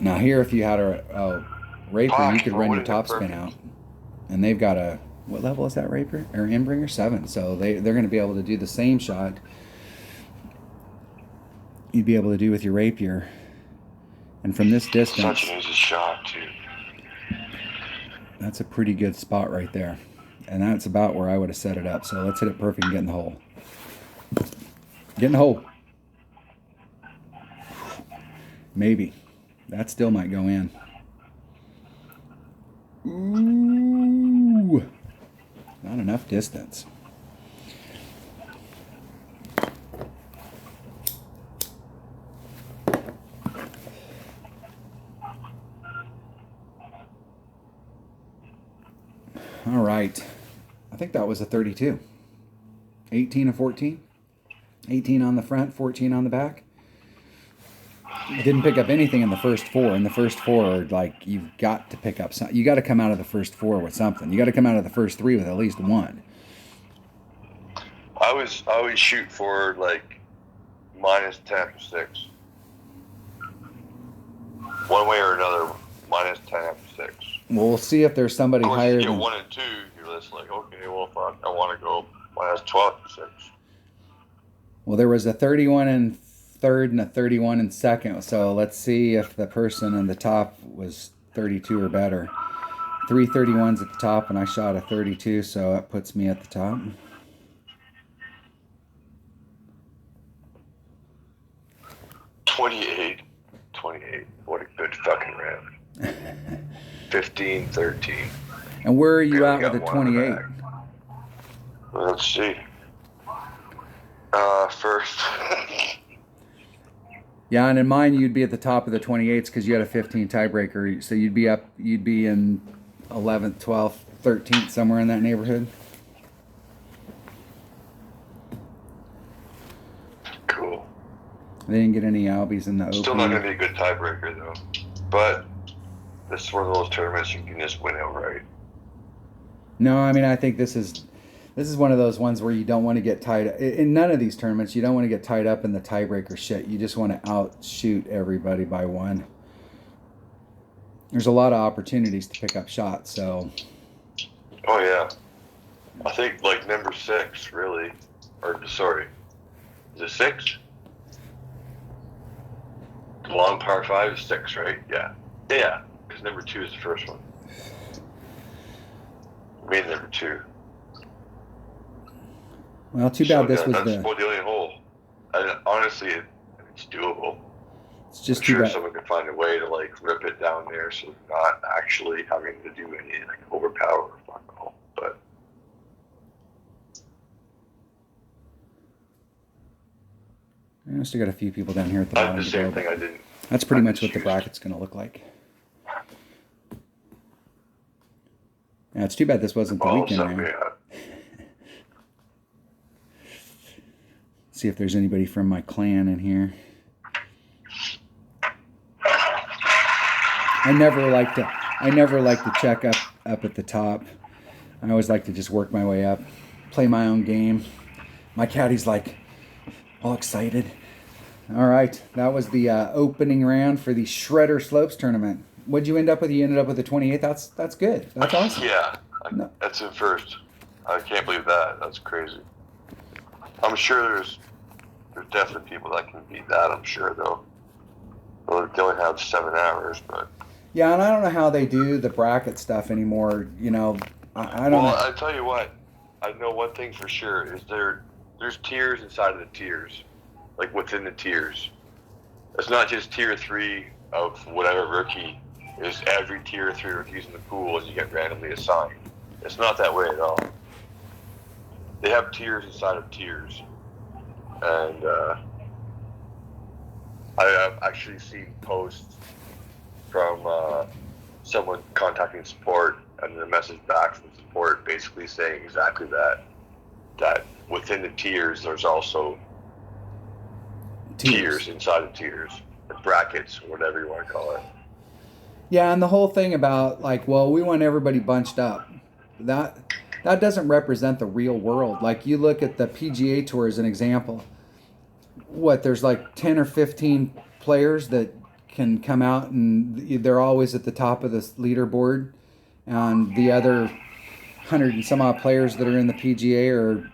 Now here, if you had a Rapier, you could run your top spin out. And they've got a, what level is that Rapier? Or Endbringer? 7. So they're going to be able to do the same shot you'd be able to do with your Rapier And from this Such distance, an easy shot, too. that's a pretty good spot right there. And that's about where I would have set it up. So let's hit it perfect and get in the hole. Get in the hole. Maybe. That still might go in. Ooh. Not enough distance. All right. I think that was a 32. 18 and 14. 18 on the front, 14 on the back. Didn't pick up anything in the first four. In the first four, like, you've got to pick up something. You got to come out of the first four with something. You got to come out of the first three with at least one. I always shoot for like minus 10 after 6. One way or another, minus 10 after 6. We'll see if there's somebody Of course, higher you get than 1 and 2, you're just like, okay, well, fuck, I want to go minus 12 after 6. Well, there was a 31 in third and a 31 in second. So let's see if the person on the top was 32 or better. 3 31s at the top, and I shot a 32, so that puts me at the top. $28. What a good fucking round. 15-13. And where are you Barely at with got the one in 28? bag. Let's see. First. Yeah, and in mine you'd be at the top of the 28s because you had a 15 tiebreaker. So you'd be in 11th, 12th, 13th, somewhere in that neighborhood. Cool. They didn't get any Albies in the Still not opening. going to be a good tiebreaker, though. But this is one of those tournaments you can just win outright. No, I mean, I think this is one of those ones where you don't want to get tied in none of these tournaments. You don't want to get tied up in the tiebreaker shit. You just want to outshoot everybody by one. There's a lot of opportunities to pick up shots, so. Oh, yeah. I think, like, number 6, really. Or, sorry. Is it 6? The long par 5 is 6, right? Yeah. Yeah, because number 2 is the first one. I mean, number 2. Well, too bad this was that's the. about the only hole. And honestly, it's doable. It's just I'm too sure bad. someone can find a way to like rip it down there, so not actually having to do any like overpower or fuck all. But I still got a few people down here at the I bottom. did the to go, same thing. but I didn't. That's pretty I much what the confused. bracket's going to look like. Yeah, it's too bad this wasn't the All weekend stuff, round. yeah. See if there's anybody from my clan in here. I never like to check up at the top. I always like to just work my way up, play my own game. My caddy's like all excited. All right, that was the opening round for the Shredder Slopes tournament. What'd you end up with? You ended up with a 28. That's good. That's awesome. Yeah, No. that's in first. I can't believe that. That's crazy. I'm sure there's definitely people that can beat that. I'm sure though. Well, they only have 7 hours, but. Yeah, and I don't know how they do the bracket stuff anymore. You know, I don't Well, know. I tell you what, I know one thing for sure is there's tiers inside of the tiers, like within the tiers. It's not just tier 3 of whatever rookie. It's every tier 3 rookies in the pool, and you get randomly assigned. It's not that way at all. They have tiers inside of tiers, and I've actually seen posts from someone contacting support and then a message back from support basically saying exactly that within the tiers there's also tiers inside of tiers, brackets, whatever you want to call it. Yeah, and the whole thing about like, well, we want everybody bunched up. That doesn't represent the real world. Like you look at the PGA Tour as an example. What, there's like 10 or 15 players that can come out and they're always at the top of this leaderboard, and the other 100 and some odd players that are in the PGA are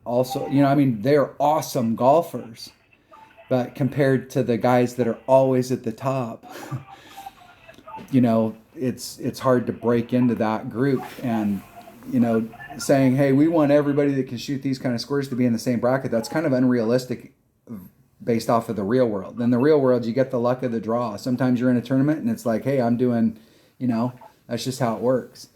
also, you know, I mean, they're awesome golfers. but compared to the guys that are always at the top, it's hard to break into that group. And saying, hey, we want everybody that can shoot these kind of scores to be in the same bracket, that's kind of unrealistic based off of the real world. In the real world, you get the luck of the draw. Sometimes you're in a tournament and it's like, hey, I'm doing, that's just how it works.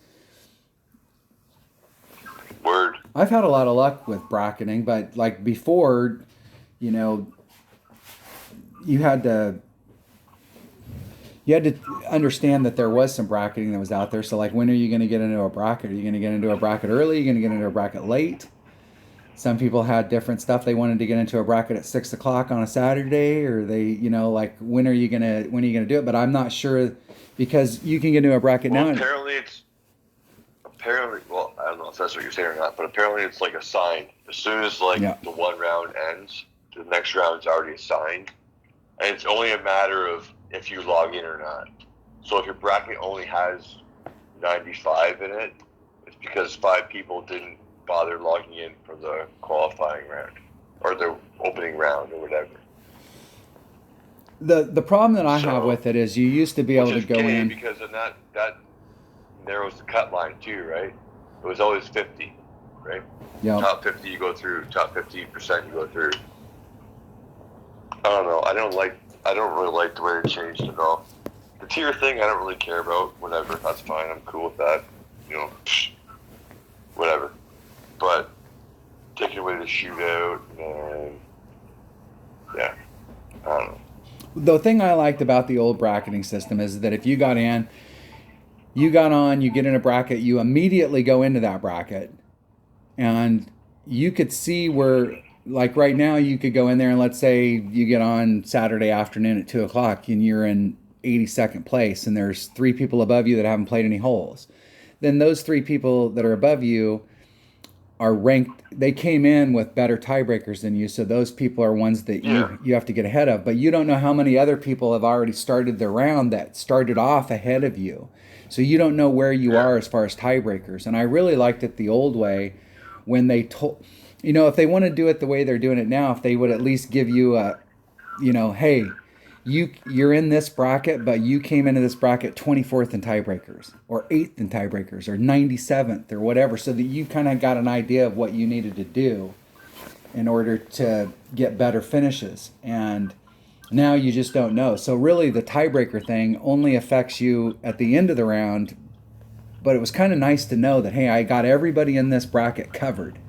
Word. I've had a lot of luck with bracketing, but like before, you had to understand that there was some bracketing that was out there. So like, when are you going to get into a bracket? Are you going to get into a bracket early? Are you going to get into a bracket late? Some people had different stuff. They wanted to get into a bracket at 6 o'clock on a Saturday, or they, like, when are you gonna do it? But I'm not sure, because you can get into a bracket now. Apparently, well, I don't know if that's what you're saying or not, but apparently it's like assigned. As soon as the one round ends, the next round's already assigned, and it's only a matter of if you log in or not. So if your bracket only has 95 in it, it's because 5 people didn't bother logging in for the qualifying round or the opening round or whatever. The problem that I have with it is you used to be able to go in, because then that narrows the cut line too, right? It was always 50, right? Yeah. Top 50 you go through, top 50% you go through. I don't know. I don't really like the way it changed at all. The tier thing I don't really care about. Whatever, that's fine. I'm cool with that. Whatever. But taking away the shootout, and yeah, I don't know. The thing I liked about the old bracketing system is that if you got in, you got on, you get in a bracket, you immediately go into that bracket, and you could see where, like right now, you could go in there and let's say you get on Saturday afternoon at 2 o'clock and you're in 82nd place, and there's 3 people above you that haven't played any holes. Then those 3 people that are above you are ranked, they came in with better tiebreakers than you, so those people are ones that you have to get ahead of. But you don't know how many other people have already started their round that started off ahead of you, so you don't know where you are as far as tiebreakers. And I really liked it the old way, when they told, if they want to do it the way they're doing it now, if they would at least give you a, hey, you're in this bracket, but you came into this bracket 24th in tiebreakers, or 8th in tiebreakers, or 97th, or whatever, so that you kind of got an idea of what you needed to do in order to get better finishes. And now you just don't know. So really, the tiebreaker thing only affects you at the end of the round, but it was kind of nice to know that, hey, I got everybody in this bracket covered.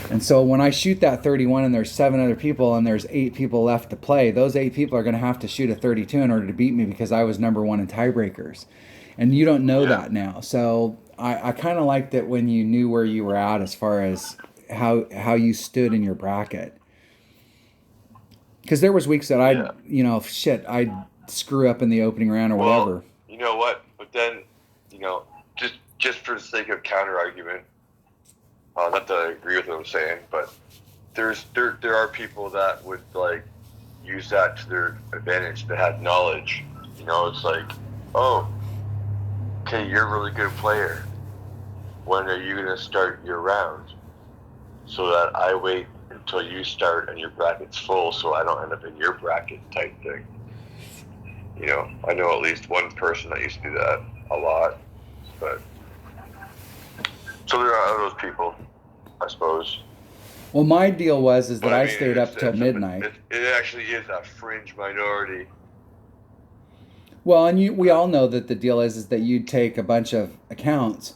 And so when I shoot that 31 and there's 7 other people and there's 8 people left to play, those 8 people are going to have to shoot a 32 in order to beat me, because I was number 1 in tiebreakers. And you don't know that now. So I kind of liked it when you knew where you were at as far as how you stood in your bracket. Because there was weeks that I'd screw up in the opening round or whatever. You know what? But then, just for the sake of counter argument, not that I agree with what I'm saying, but there are people that would use that to their advantage, that had knowledge. It's like, oh, okay, you're a really good player. When are you going to start your round? So that I wait until you start and your bracket's full, so I don't end up in your bracket type thing. I know at least one person that used to do that a lot, but so there are those people, I suppose. Well, my deal was that I stayed up till midnight. It actually is a fringe minority. Well, and we all know that the deal is that you'd take a bunch of accounts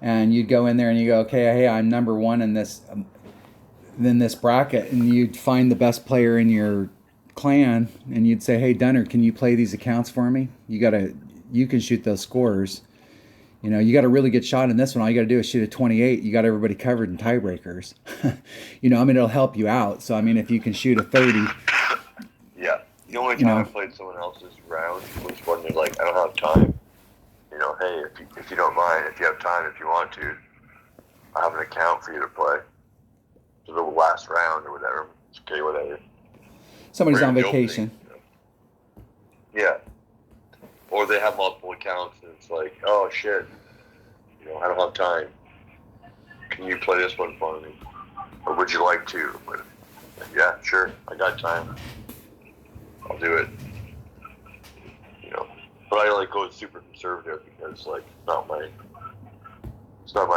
and you'd go in there and you go, okay, hey, I'm number 1 in this bracket, and you'd find the best player in your clan and you'd say, hey, Dunner, can you play these accounts for me? You can shoot those scores. You got a really good shot in this one. All you got to do is shoot a 28. You got everybody covered in tiebreakers. It'll help you out. So, if you can shoot a 30. Yeah. The only time I played someone else's round was when they're like, I don't have time. Hey, if you don't mind, if you have time, if you want to, I have an account for you to play. For the last round or whatever. It's okay, whatever. Somebody's on vacation. Yeah. Or they have multiple accounts and it's like, oh shit, I don't have time. Can you play this one for me? Or would you like to? But Yeah, sure. I got time. I'll do it. You know, but I like going super conservative because like it's not my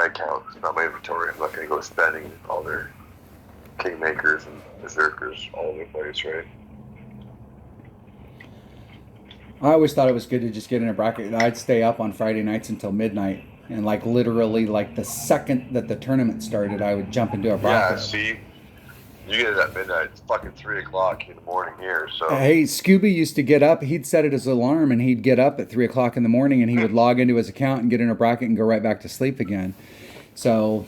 account. It's not my inventory. I'm not going to go spending all their kingmakers and berserkers all over the place, right? I always thought it was good to just get in a bracket. I'd stay up on Friday nights until midnight, and like literally, like the second that the tournament started, I would jump into a Yeah, bracket. see, you get it at midnight. It's fucking 3 o'clock in the morning here. So Hey, Scooby used to get up. He'd set it as an alarm, and he'd get up at 3 o'clock in the morning, and he would log into his account and get in a bracket and go right back to sleep again. So,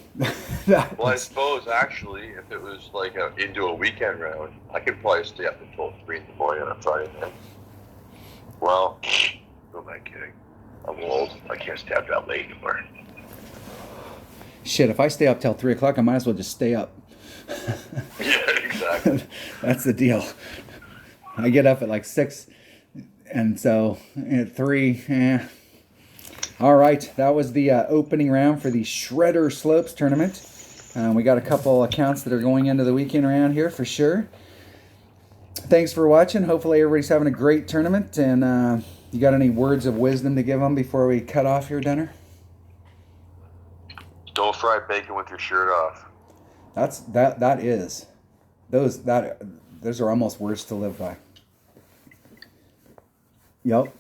that well, I was, suppose actually, if it was like into a weekend round, I could probably stay up until 3 in the morning on a Friday night. Well, who am I kidding? I'm old. I can't stay up that late anymore. shit. If I stay up till 3 o'clock, I might as well just stay up. Yeah, exactly. That's the deal. I get up at like 6, and so at 3, All right, that was the opening round for the Shredder Slopes tournament. We got a couple accounts that are going into the weekend round here for sure. Thanks for watching. Hopefully everybody's having a great tournament. And you got any words of wisdom to give them before we cut off here, Denner? Don't fry bacon with your shirt off. Those are almost words to live by. Yep.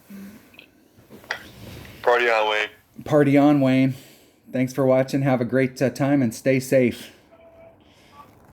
Party on, Wayne. Party on, Wayne. Thanks for watching. Have a great time and stay safe.